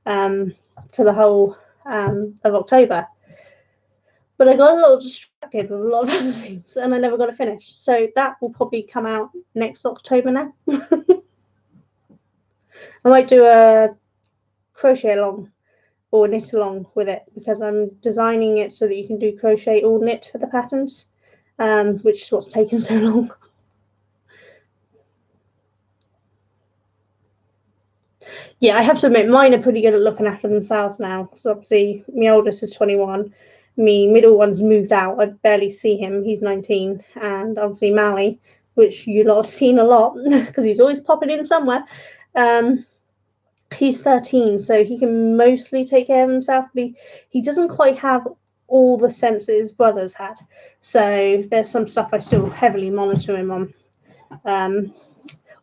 for the whole of October. But I got a little distracted with a lot of other things and I never got it finished. So that will probably come out next October now. I might do a crochet along or knit along with it, because I'm designing it so that you can do crochet or knit for the patterns, which is what's taken so long. Yeah, I have to admit, mine are pretty good at looking after themselves now. Because obviously, my oldest is 21. Me middle one's moved out. I barely see him. He's 19. And obviously, Mally, which you lot have seen a lot because he's always popping in somewhere. He's 13, so he can mostly take care of himself. But he doesn't quite have all the sense that his brothers had. So there's some stuff I still heavily monitor him on.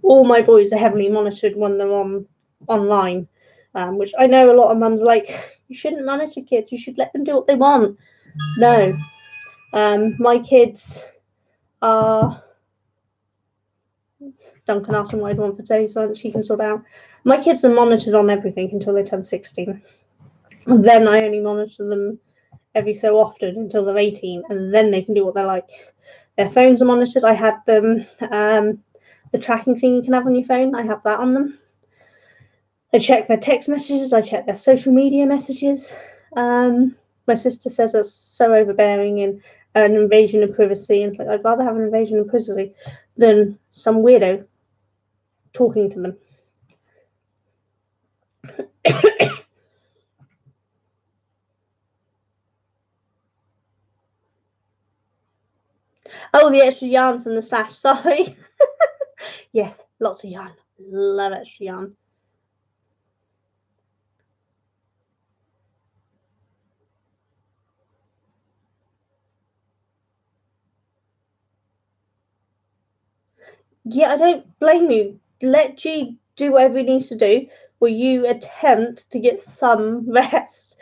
All my boys are heavily monitored when they're online, which I know a lot of mums are like, you shouldn't monitor kids, you should let them do what they want. No, my kids are. Duncan asked what I'd want for today's lunch, he can sort out. My kids are monitored on everything until they turn 16. And then I only monitor them every so often until they're 18, and then they can do what they like. Their phones are monitored. I had them, the tracking thing you can have on your phone, I have that on them. I check their text messages, I check their social media messages. My sister says it's so overbearing and an invasion of privacy, and like, I'd rather have an invasion of privacy than some weirdo talking to them. Oh, the extra yarn from the stash, sorry. Yes, lots of yarn. Love extra yarn. Yeah, I don't blame you. Let G do whatever he needs to do, or you attempt to get some rest.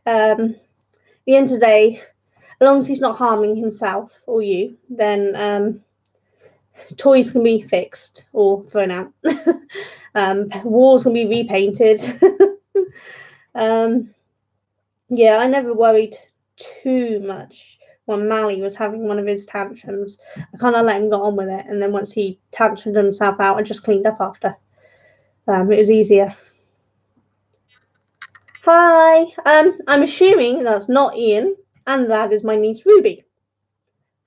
At the end of the day, as long as he's not harming himself or you, then toys can be fixed or thrown out. Walls can be repainted. Yeah, I never worried too much when Mally was having one of his tantrums. I kind of let him get on with it, and then once he tantrumed himself out, I just cleaned up after. It was easier. Hi, I'm assuming that's not Ian, and that is my niece Ruby.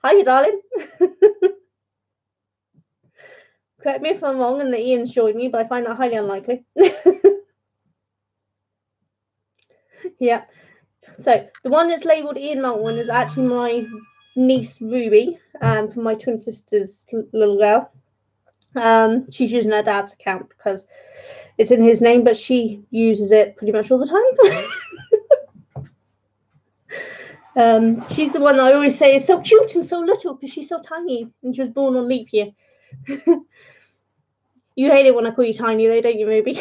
Hiya, darling. Correct me if I'm wrong and that Ian's joined me, but I find that highly unlikely. Yeah. So the one that's labelled Ian Maltman is actually my niece Ruby, from my twin sister's little girl. She's using her dad's account because it's in his name, but she uses it pretty much all the time. She's the one that I always say is so cute and so little because she's so tiny and she was born on leap year. You hate it when I call you tiny though, don't you, Ruby?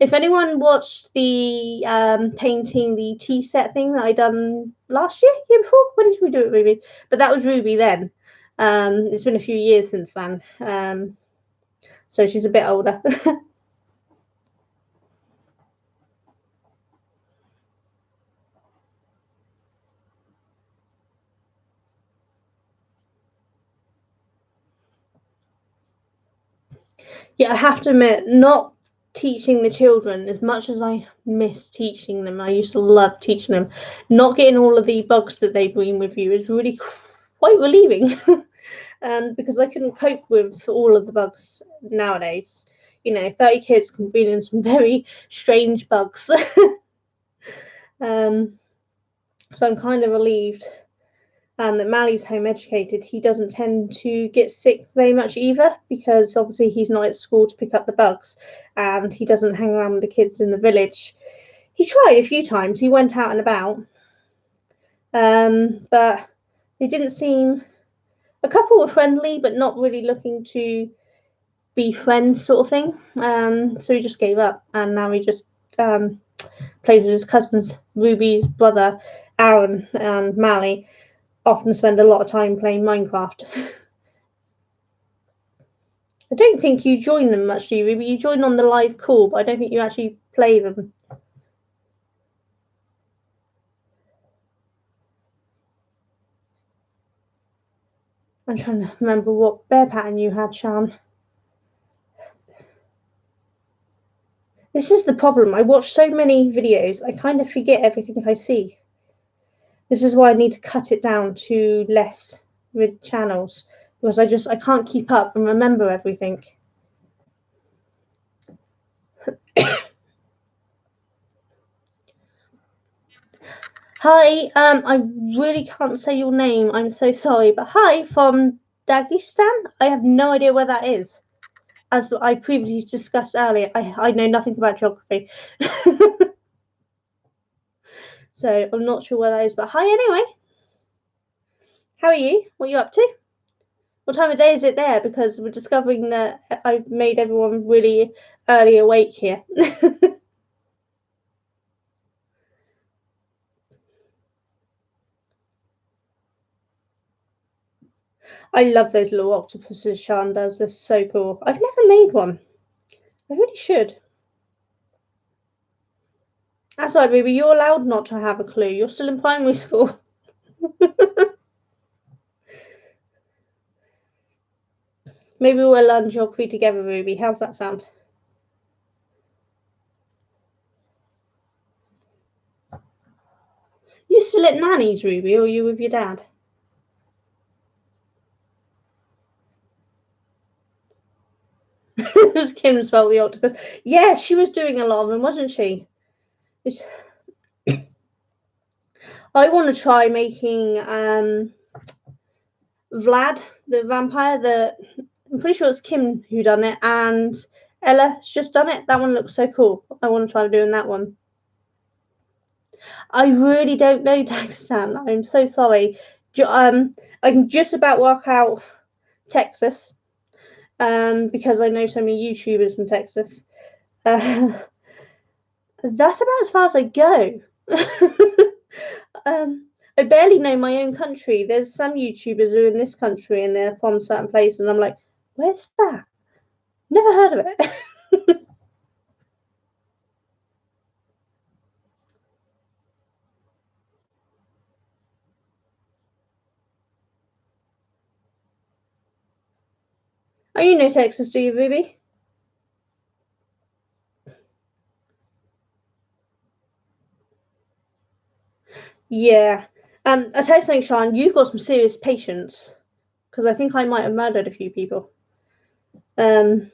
If anyone watched the painting the tea set thing that I done last year before, when did we do it, Ruby? But that was Ruby then. It's been a few years since then. So she's a bit older. Yeah, I have to admit, not teaching the children as much as I miss teaching them. I used to love teaching them. Not getting all of the bugs that they bring with you is really quite relieving. Because I couldn't cope with all of the bugs nowadays. 30 kids can bring in some very strange bugs. So I'm kind of relieved that Mally's home educated. He doesn't tend to get sick very much either, because obviously he's not at school to pick up the bugs, and he doesn't hang around with the kids in the village. He tried a few times. He went out and about, but they didn't seem. A couple were friendly, but not really looking to be friends, sort of thing. So he just gave up, and now he just played with his cousins. Ruby's brother, Aaron, and Mally often spend a lot of time playing Minecraft. I don't think you join them much, do you, Ruby? You join on the live call, but I don't think you actually play them. I'm trying to remember what bear pattern you had, Shan. This is the problem. I watch so many videos, I kind of forget everything I see. This is why I need to cut it down to less channels, because I can't keep up and remember everything. Hi, I really can't say your name. I'm so sorry, but hi from Dagestan. I have no idea where that is. As I previously discussed earlier, I know nothing about geography. So I'm not sure where that is, but hi anyway. How are you? What are you up to? What time of day is it there? Because we're discovering that I've made everyone really early awake here. I love those little octopuses Sean does. They're so cool. I've never made one. I really should. That's right, Ruby. You're allowed not to have a clue. You're still in primary school. Maybe we'll learn geography together, Ruby. How's that sound? You still at Nanny's, Ruby, or are you with your dad? Kim spelled the octopus. Yeah, she was doing a lot of them, wasn't she? I want to try making Vlad, the vampire. I'm pretty sure it's Kim who done it, and Ella's just done it. That one looks so cool. I want to try doing that one. I really don't know Dagestan. I'm so sorry. I can just about work out Texas, because I know so many YouTubers from Texas. That's about as far as I go. I barely know my own country. There's some YouTubers who are in this country and they're from certain places, and I'm like, where's that? Never heard of it. Oh, you know Texas, do you, Ruby? Yeah. I tell you something, Sean, you've got some serious patience, because I think I might have murdered a few people. Yeah,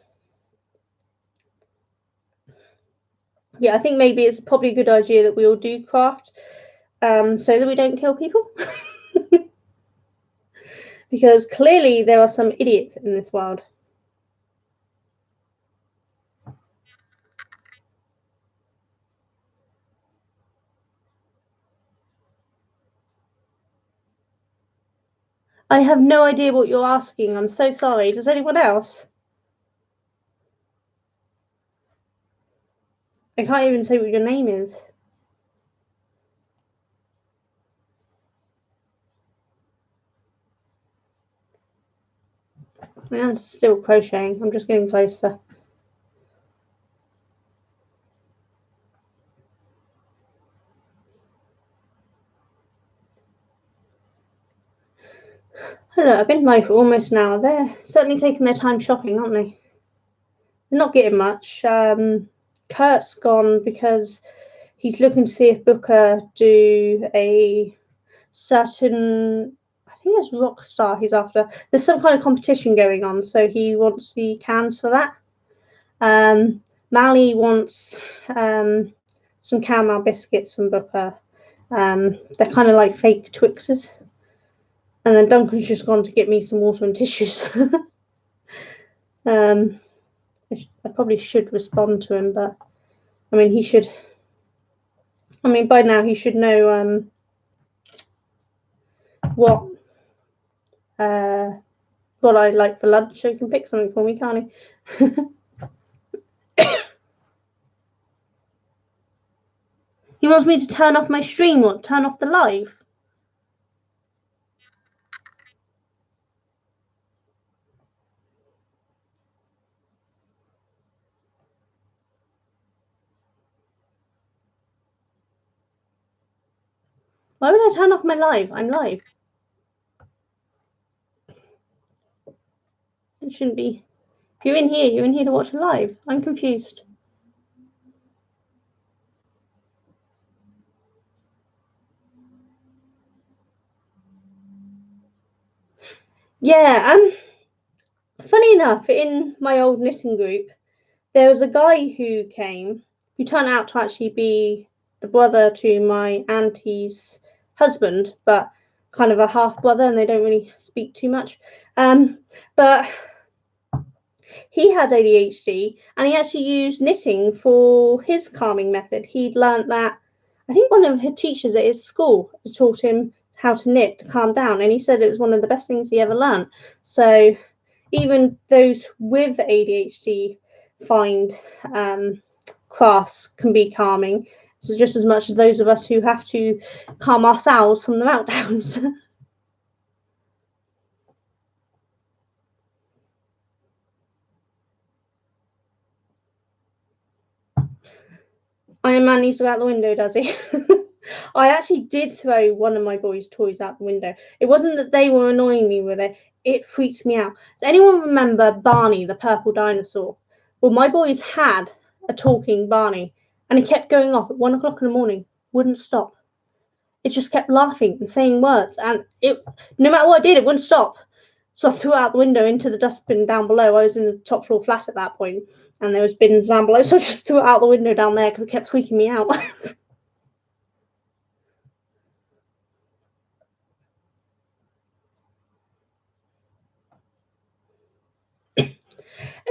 I think maybe it's probably a good idea that we all do craft, so that we don't kill people. Because clearly there are some idiots in this world. I have no idea what you're asking. I'm so sorry. Does anyone else? I can't even say what your name is. I'm still crocheting. I'm just getting closer. Hello, I've been live for almost an hour. They're certainly taking their time shopping, aren't they? They're not getting much. Kurt's gone because he's looking to see if Booker do a certain, I think it's Rockstar he's after. There's some kind of competition going on, so he wants the cans for that. Mally wants some caramel biscuits from Booker. They're kind of like fake Twixes. And then Duncan's just gone to get me some water and tissues. I probably should respond to him, but I mean, he should. I mean, by now he should know what I like for lunch, so he can pick something for me, can't he? He wants me to turn off my stream. What? Turn off the live? Why would I turn off my live? I'm live. It shouldn't be. If you're in here to watch a live. I'm confused. Yeah, funny enough, in my old knitting group, there was a guy who came who turned out to actually be the brother to my auntie's husband, but kind of a half brother, and they don't really speak too much. But he had ADHD, and he actually used knitting for his calming method. He'd learnt that, I think one of his teachers at his school taught him how to knit to calm down, and he said it was one of the best things he ever learnt. So even those with ADHD find crafts can be calming. So just as much as those of us who have to calm ourselves from the meltdowns. Iron Man needs to go out the window, does he? I actually did throw one of my boys' toys out the window. It wasn't that they were annoying me with it, it freaks me out. Does anyone remember Barney, the purple dinosaur? Well, my boys had a talking Barney, and it kept going off at 1 o'clock in the morning, wouldn't stop. It just kept laughing and saying words, and it, no matter what I did, it wouldn't stop. So I threw it out the window into the dustbin down below. I was in the top floor flat at that point, and there was bins down below, so I just threw it out the window down there because it kept freaking me out.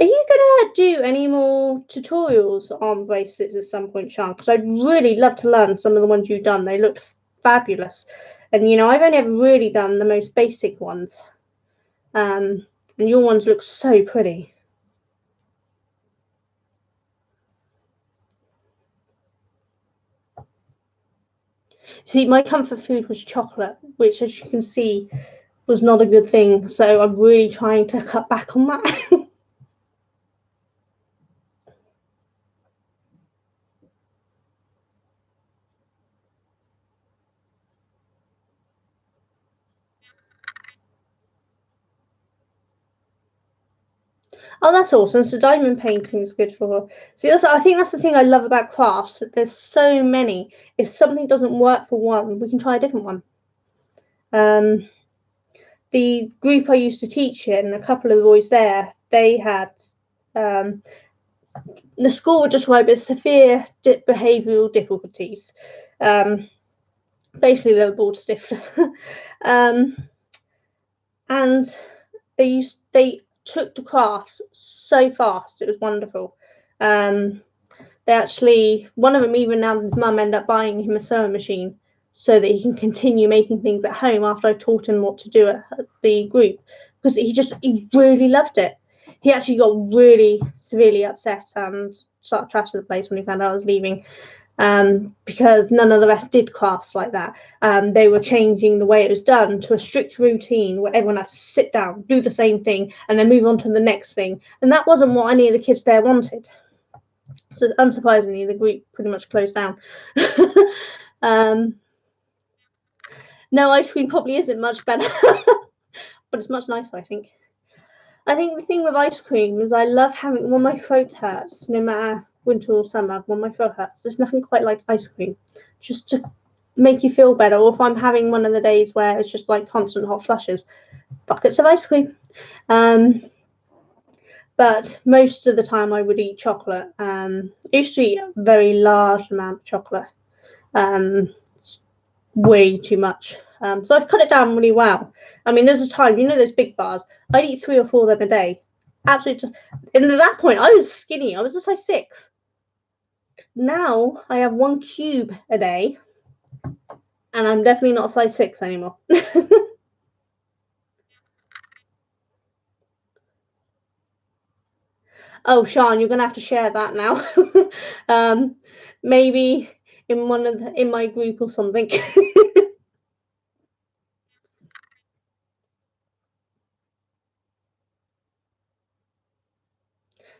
Are you gonna do any more tutorials on bracelets at some point, Sean? Because I'd really love to learn some of the ones you've done. They look fabulous, and I've only ever really done the most basic ones, and your ones look so pretty. See, my comfort food was chocolate, which, as you can see, was not a good thing. So I'm really trying to cut back on that. Oh, that's awesome. So diamond painting is good for. See, I think that's the thing I love about crafts. There's so many. If something doesn't work for one, we can try a different one. The group I used to teach in, a couple of the boys there, they had the school would describe it as severe behavioural difficulties. Basically, they were bored stiff, and they took to crafts so fast. It was wonderful. They actually, one of them, even now his mum, ended up buying him a sewing machine so that he can continue making things at home after I taught him what to do at the group, because he really loved it. He actually got really severely upset and started trashing the place when he found out I was leaving, because none of the rest did crafts like that. They were changing the way it was done to a strict routine where everyone had to sit down, do the same thing, and then move on to the next thing. And that wasn't what any of the kids there wanted. So unsurprisingly, the group pretty much closed down. No, ice cream probably isn't much better, but it's much nicer, I think. I think the thing with ice cream is I love having, when my throat hurts, no matter winter or summer, when my throat hurts, there's nothing quite like ice cream, just to make you feel better. Or if I'm having one of the days where it's just like constant hot flushes, buckets of ice cream. But most of the time I would eat chocolate. I used to eat a very large amount of chocolate, way too much. So I've cut it down really well. I mean, there's a time, those big bars, I'd eat 3 or 4 of them a day. Absolutely just, and at that point, I was skinny. I was a size 6. Now I have 1 cube a day, and I'm definitely not a size 6 anymore. Oh, Sean, you're gonna have to share that now. Maybe in my group or something.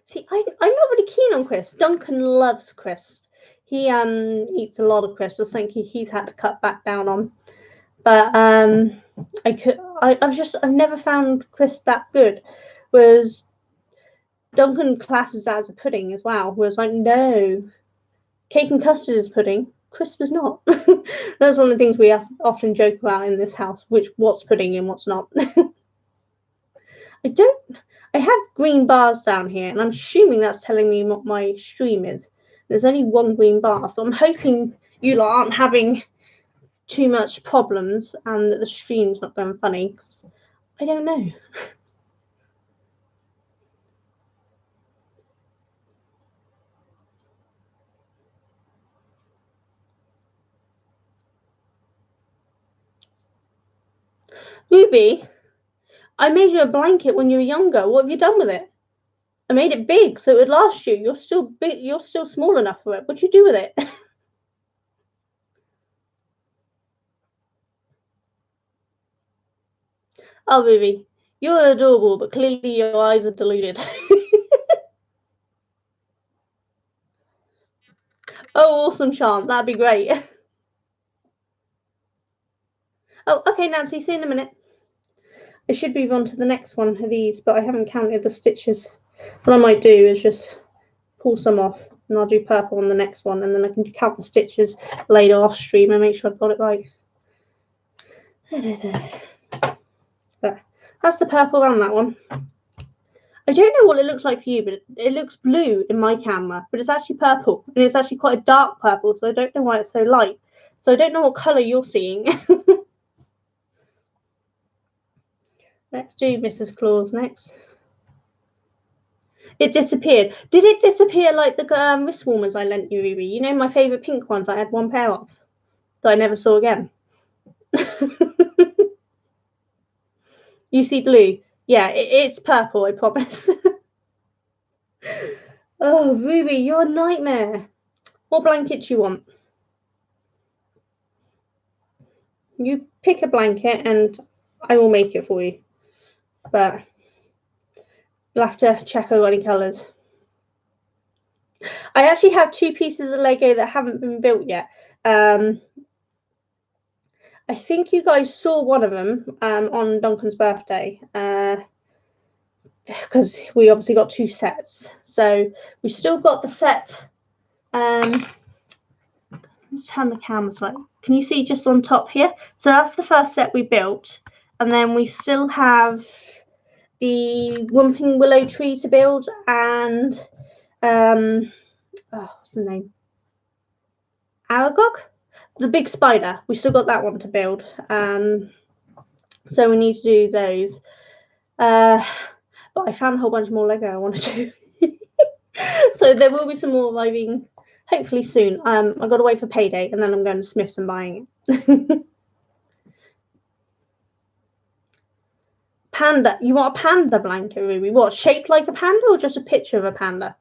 See, I'm not really keen on crisps. Duncan loves crisps. He eats a lot of crisps. I think he's had to cut back down on. But I've never found crisp that good. Whereas Duncan classes that as a pudding as well. Whereas like, no, cake and custard is pudding. Crisp is not. That's one of the things we often joke about in this house. What's pudding and what's not. I have green bars down here, and I'm assuming that's telling me what my stream is. There's only one green bar, so I'm hoping you lot aren't having too much problems and that the stream's not going funny. 'Cause I don't know. Ruby, I made you a blanket when you were younger. What have you done with it? I made it big so it would last you. You're still big. You're still small enough for it. What'd you do with it? Oh, Ruby, you're adorable, but clearly your eyes are deluded. Oh, awesome, Sean. That'd be great. Oh, okay, Nancy. See you in a minute. I should move on to the next one of these, but I haven't counted the stitches. What I might do is just pull some off, and I'll do purple on the next one, and then I can count the stitches later off stream and make sure I've got it right. But that's the purple on that one. I don't know what it looks like for you, but it looks blue in my camera, but it's actually purple, and it's actually quite a dark purple, so I don't know why it's so light. So I don't know what colour you're seeing. Let's do Mrs. Claus next. It disappeared. Did it disappear like the wrist warmers I lent you, Ruby? You know my favourite pink ones I had one pair of that I never saw again. You see blue? Yeah, it's purple, I promise. Oh, Ruby, you're a nightmare. What blanket do you want? You pick a blanket and I will make it for you. But you'll have to check out any colours. I actually have 2 pieces of Lego that haven't been built yet. I think you guys saw one of them on Duncan's birthday. Because we obviously got 2 sets. So we've still got the set. Let's turn the camera like. Can you see just on top here? So that's the first set we built. And then we still have the Whomping Willow tree to build and what's the name? Aragog? The big spider. We still got that one to build. So we need to do those. But I found a whole bunch more Lego I want to do. So there will be some more arriving hopefully soon. I've got to wait for payday and then I'm going to Smith's and buying it. Panda. You want a panda blanket, Ruby? What, shaped like a panda or just a picture of a panda?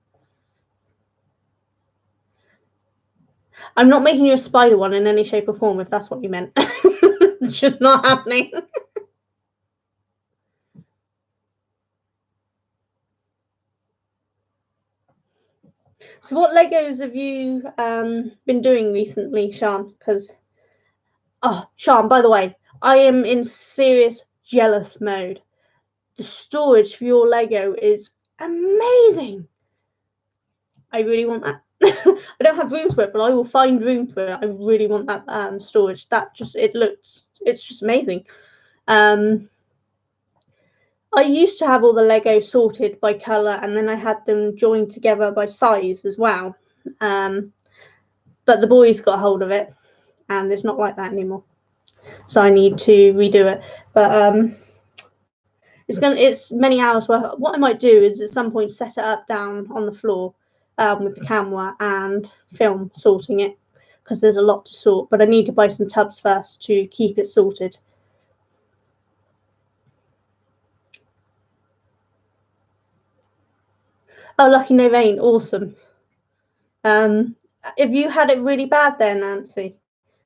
I'm not making you a spider one in any shape or form, if that's what you meant. It's just not happening. So what Legos have you been doing recently, Sean? Because, Sean, by the way, I am in serious jealous mode. The storage for your Lego is amazing. I really want that. I don't have room for it, but I will find room for it. I really want that storage. It's just amazing. I used to have all the Lego sorted by colour and then I had them joined together by size as well. But the boys got hold of it and it's not like that anymore. So I need to redo it. But it's many hours worth. What I might do is at some point set it up down on the floor with the camera and film sorting it because there's a lot to sort. But I need to buy some tubs first to keep it sorted. Oh, lucky no rain. Awesome. Have you had it really bad there, Nancy?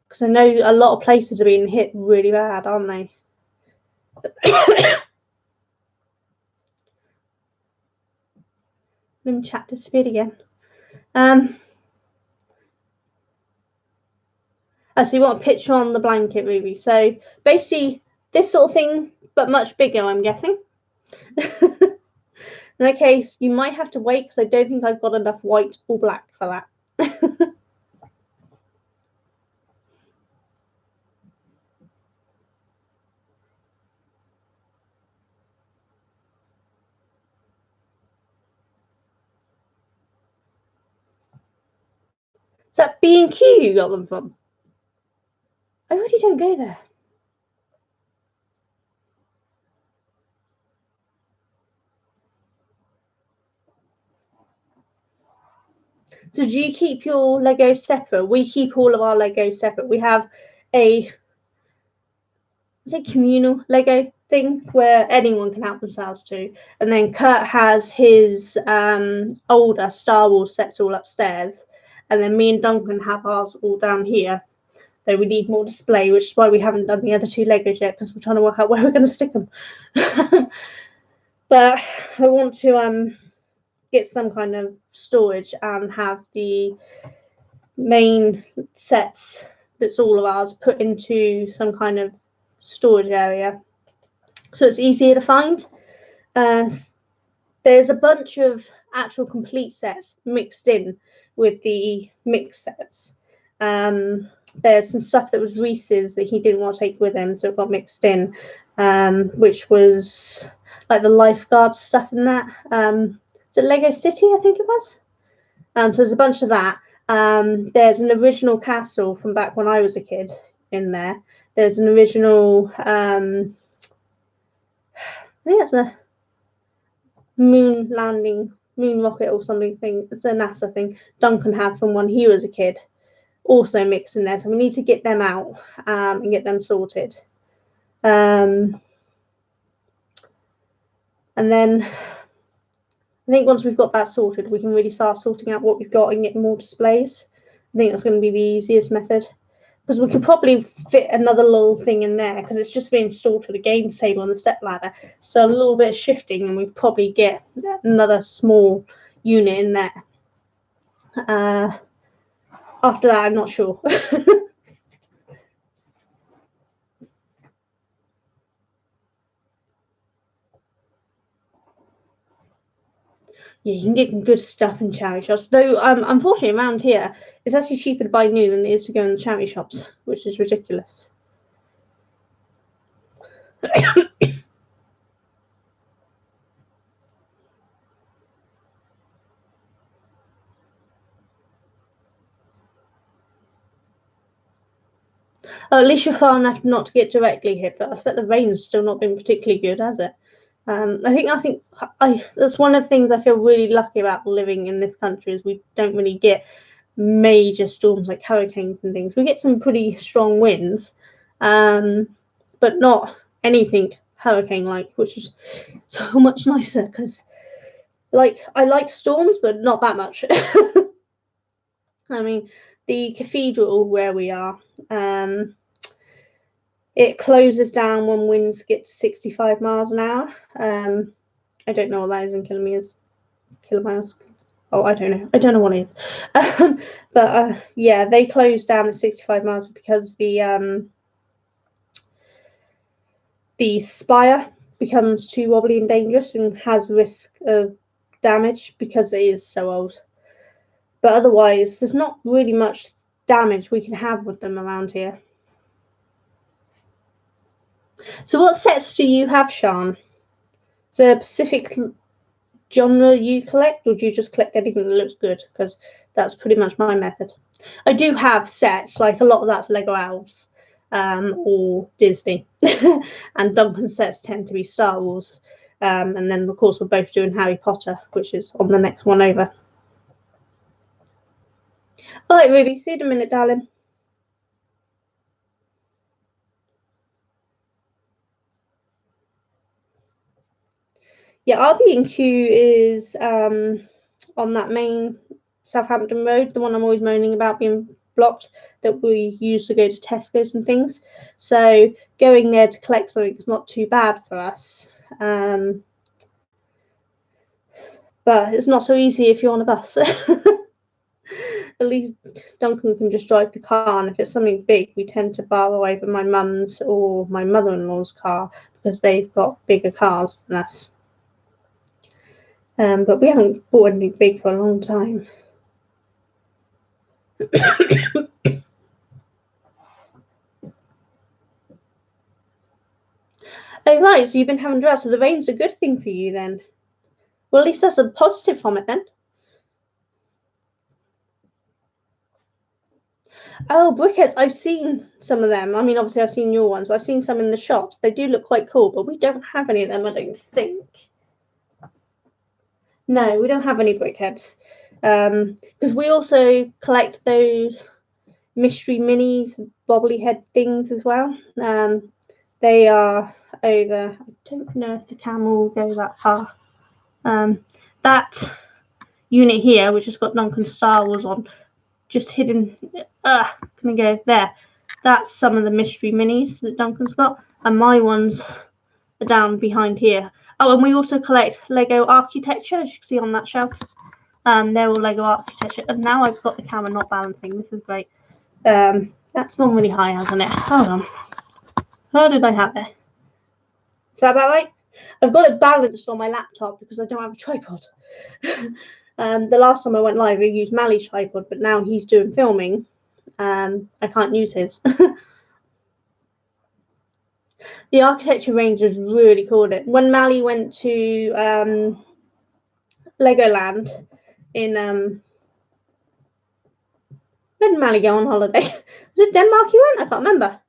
Because I know a lot of places are being hit really bad, aren't they? Room chat disappeared again. So you want a picture on the blanket, Ruby. So basically this sort of thing, but much bigger, I'm guessing. In that case, you might have to wait because I don't think I've got enough white or black for that. Is that B&Q you got them from? I really don't go there. So do you keep your Lego separate? We keep all of our Lego separate. We have a communal Lego thing where anyone can help themselves to. And then Kurt has his older Star Wars sets all upstairs. And then me and Duncan have ours all down here. Though we need more display, which is why we haven't done the other two Legos yet, because we're trying to work out where we're going to stick them. But I want to get some kind of storage and have the main sets that's all of ours put into some kind of storage area so it's easier to find. There's a bunch of actual complete sets mixed in with the mixed sets. There's some stuff that was Reese's that he didn't want to take with him, so it got mixed in, which was like the lifeguard stuff in that. Is it Lego City, I think it was? So there's a bunch of that. There's an original castle from back when I was a kid in there. There's an original, I think it's a moon rocket or something thing. It's a NASA thing Duncan had from when he was a kid, also mixed in there. So we need to get them out and get them sorted. And then I think once we've got that sorted, we can really start sorting out what we've got and get more displays. I think that's going to be the easiest method, because we could probably fit another little thing in there, because it's just been installed for the games table and the step ladder. So a little bit of shifting and we probably get another small unit in there. After that, I'm not sure. Yeah, you can get some good stuff in charity shops. Though, unfortunately, around here, it's actually cheaper to buy new than it is to go in the charity shops, which is ridiculous. Oh, at least you're far enough not to get directly hit, but I bet the rain's still not been particularly good, has it? I think that's one of the things I feel really lucky about living in this country, is we don't really get major storms like hurricanes and things. We get some pretty strong winds, but not anything hurricane-like, which is so much nicer, because I like storms, but not that much. I mean, the cathedral where we are, it closes down when winds get to 65 miles an hour. I don't know what that is in kilometers. Kilomiles. Oh, I don't know. I don't know what it is. But yeah, they close down at 65 miles because the spire becomes too wobbly and dangerous and has risk of damage because it is so old. But otherwise, there's not really much damage we can have with them around here. So what sets do you have, Sean? Is there a specific genre you collect, or do you just collect anything that looks good? Because that's pretty much my method. I do have sets, like a lot of that's Lego Elves or Disney. And Duncan's sets tend to be Star Wars. And then, of course, we're both doing Harry Potter, which is on the next one over. All right, Ruby, see you in a minute, darling. Yeah, our B&Q is on that main Southampton road, the one I'm always moaning about being blocked, that we use to go to Tesco's and things. So going there to collect something is not too bad for us. But it's not so easy if you're on a bus. At least Duncan can just drive the car, and if it's something big, we tend to borrow over my mum's or my mother-in-law's car, because they've got bigger cars than us. But we haven't bought anything big for a long time. Oh, right, so you've been having drought, so the rain's a good thing for you then. Well, at least that's a positive from it then. Oh, briquettes. I've seen some of them. I mean, obviously, I've seen your ones, but I've seen some in the shops. They do look quite cool, but we don't have any of them, I don't think. No, we don't have any briquettes. Because we also collect those mystery minis, bobbly head things as well. They are over. I don't know if the camera will go that far. That unit here, which has got Duncan Star Wars on, just hidden. Can I go there? That's some of the mystery minis that Duncan's got, and my ones are down behind here. Oh, and we also collect Lego architecture, as you can see on that shelf. They're all Lego architecture. And now I've got the camera not balancing. This is great. That's gone really high, hasn't it? Hold on. How did I have it? Is that about right? I've got it balanced on my laptop because I don't have a tripod. The last time I went live, I used Mali's tripod, but now he's doing filming. I can't use his. The architecture range is really cool. When Mali went to Legoland in where did Mali go on holiday? Was it Denmark he went? I can't remember.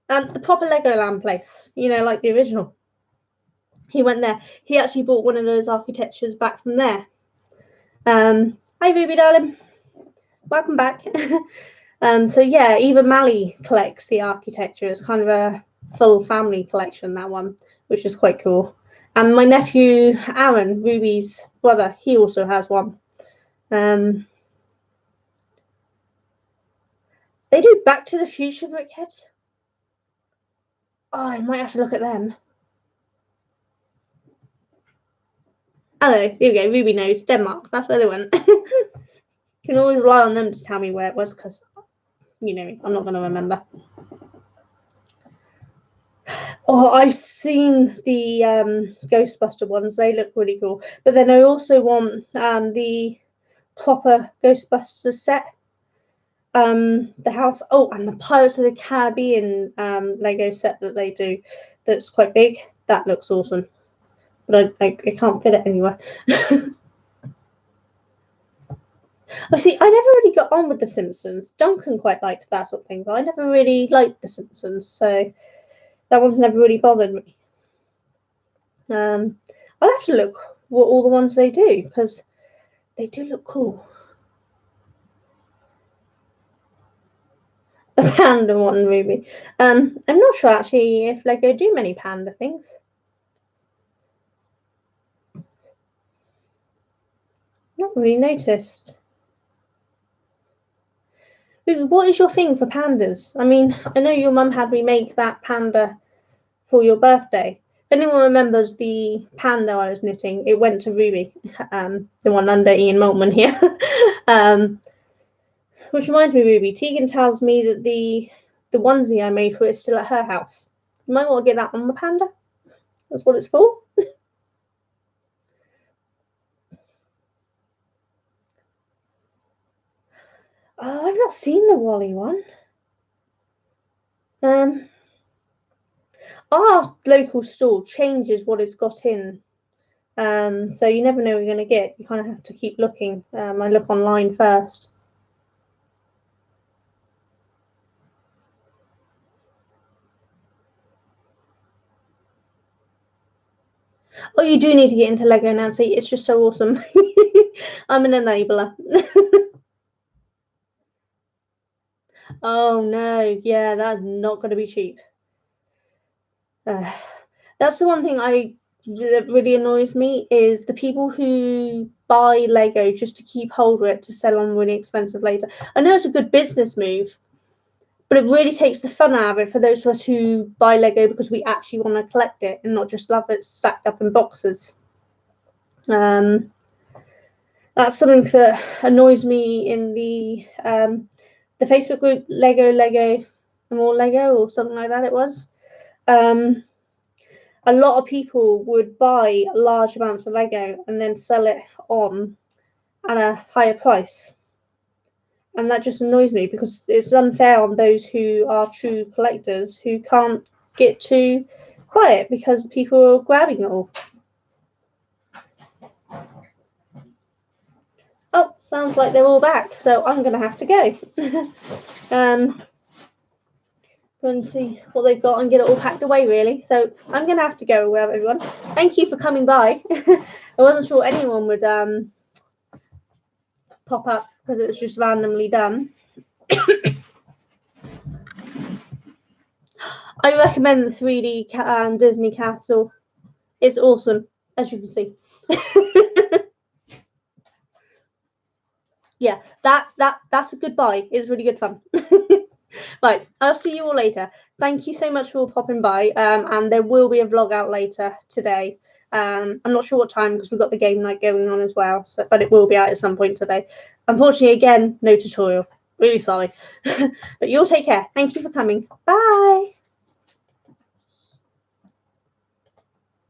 The proper Legoland place, you know, like the original. He went there. He actually bought one of those architectures back from there. Hi Ruby darling. Welcome back. So yeah, even Mali collects the architecture. It's kind of a full family collection, that one, which is quite cool. And my nephew Aaron, Ruby's brother, he also has one. They do Back to the Future briquettes. Oh, I might have to look at them. Hello, here we go. Ruby knows. Denmark. That's where they went. Can always rely on them to tell me where it was, because, you know, I'm not going to remember. Oh, I've seen the Ghostbuster ones. They look really cool. But then I also want the proper Ghostbusters set. The house. Oh, and the Pirates of the Caribbean Lego set that they do. That's quite big. That looks awesome. But I can't fit it anywhere. I see. I never really got on with The Simpsons. Duncan quite liked that sort of thing, but I never really liked The Simpsons, so that one's never really bothered me. I'll have to look what all the ones they do, because they do look cool. A panda one, Ruby. I'm not sure actually if Lego do many panda things. Not really noticed. Ruby, what is your thing for pandas? I mean, I know your mum had me make that panda for your birthday. If anyone remembers the panda I was knitting, it went to Ruby, the one under Ian Maltman here. Which reminds me, Ruby, Tegan tells me that the onesie I made for it is still at her house. You might want to get that on the panda. That's what it's for. Oh, I've not seen the Wally one. Our local store changes what it's got in. So you never know what you're going to get. You kind of have to keep looking. I look online first. Oh, you do need to get into Lego, Nancy. It's just so awesome. I'm an enabler. Oh no, yeah, that's not going to be cheap. That's the one thing that really annoys me, is the people who buy Lego just to keep hold of it to sell on really expensive later. I know it's a good business move, but it really takes the fun out of it for those of us who buy Lego because we actually want to collect it and not just love it stacked up in boxes. That's something that annoys me in the Facebook group Lego, more Lego, or something like that. It was. A lot of people would buy large amounts of Lego and then sell it on at a higher price. And that just annoys me because it's unfair on those who are true collectors who can't get to buy it because people are grabbing it all. Oh, sounds like they're all back, so I'm going to have to go. Go and see what they've got and get it all packed away, really. So I'm going to have to go, everyone. Thank you for coming by. I wasn't sure anyone would pop up because it was just randomly done. I recommend the 3D Disney Castle. It's awesome, as you can see. Yeah, that's a good buy. It's really good fun. Right, I'll see you all later. Thank you so much for popping by. And there will be a vlog out later today. I'm not sure what time because we've got the game night going on as well. So, but it will be out at some point today. Unfortunately, again, no tutorial. Really sorry. But you'll take care. Thank you for coming. Bye.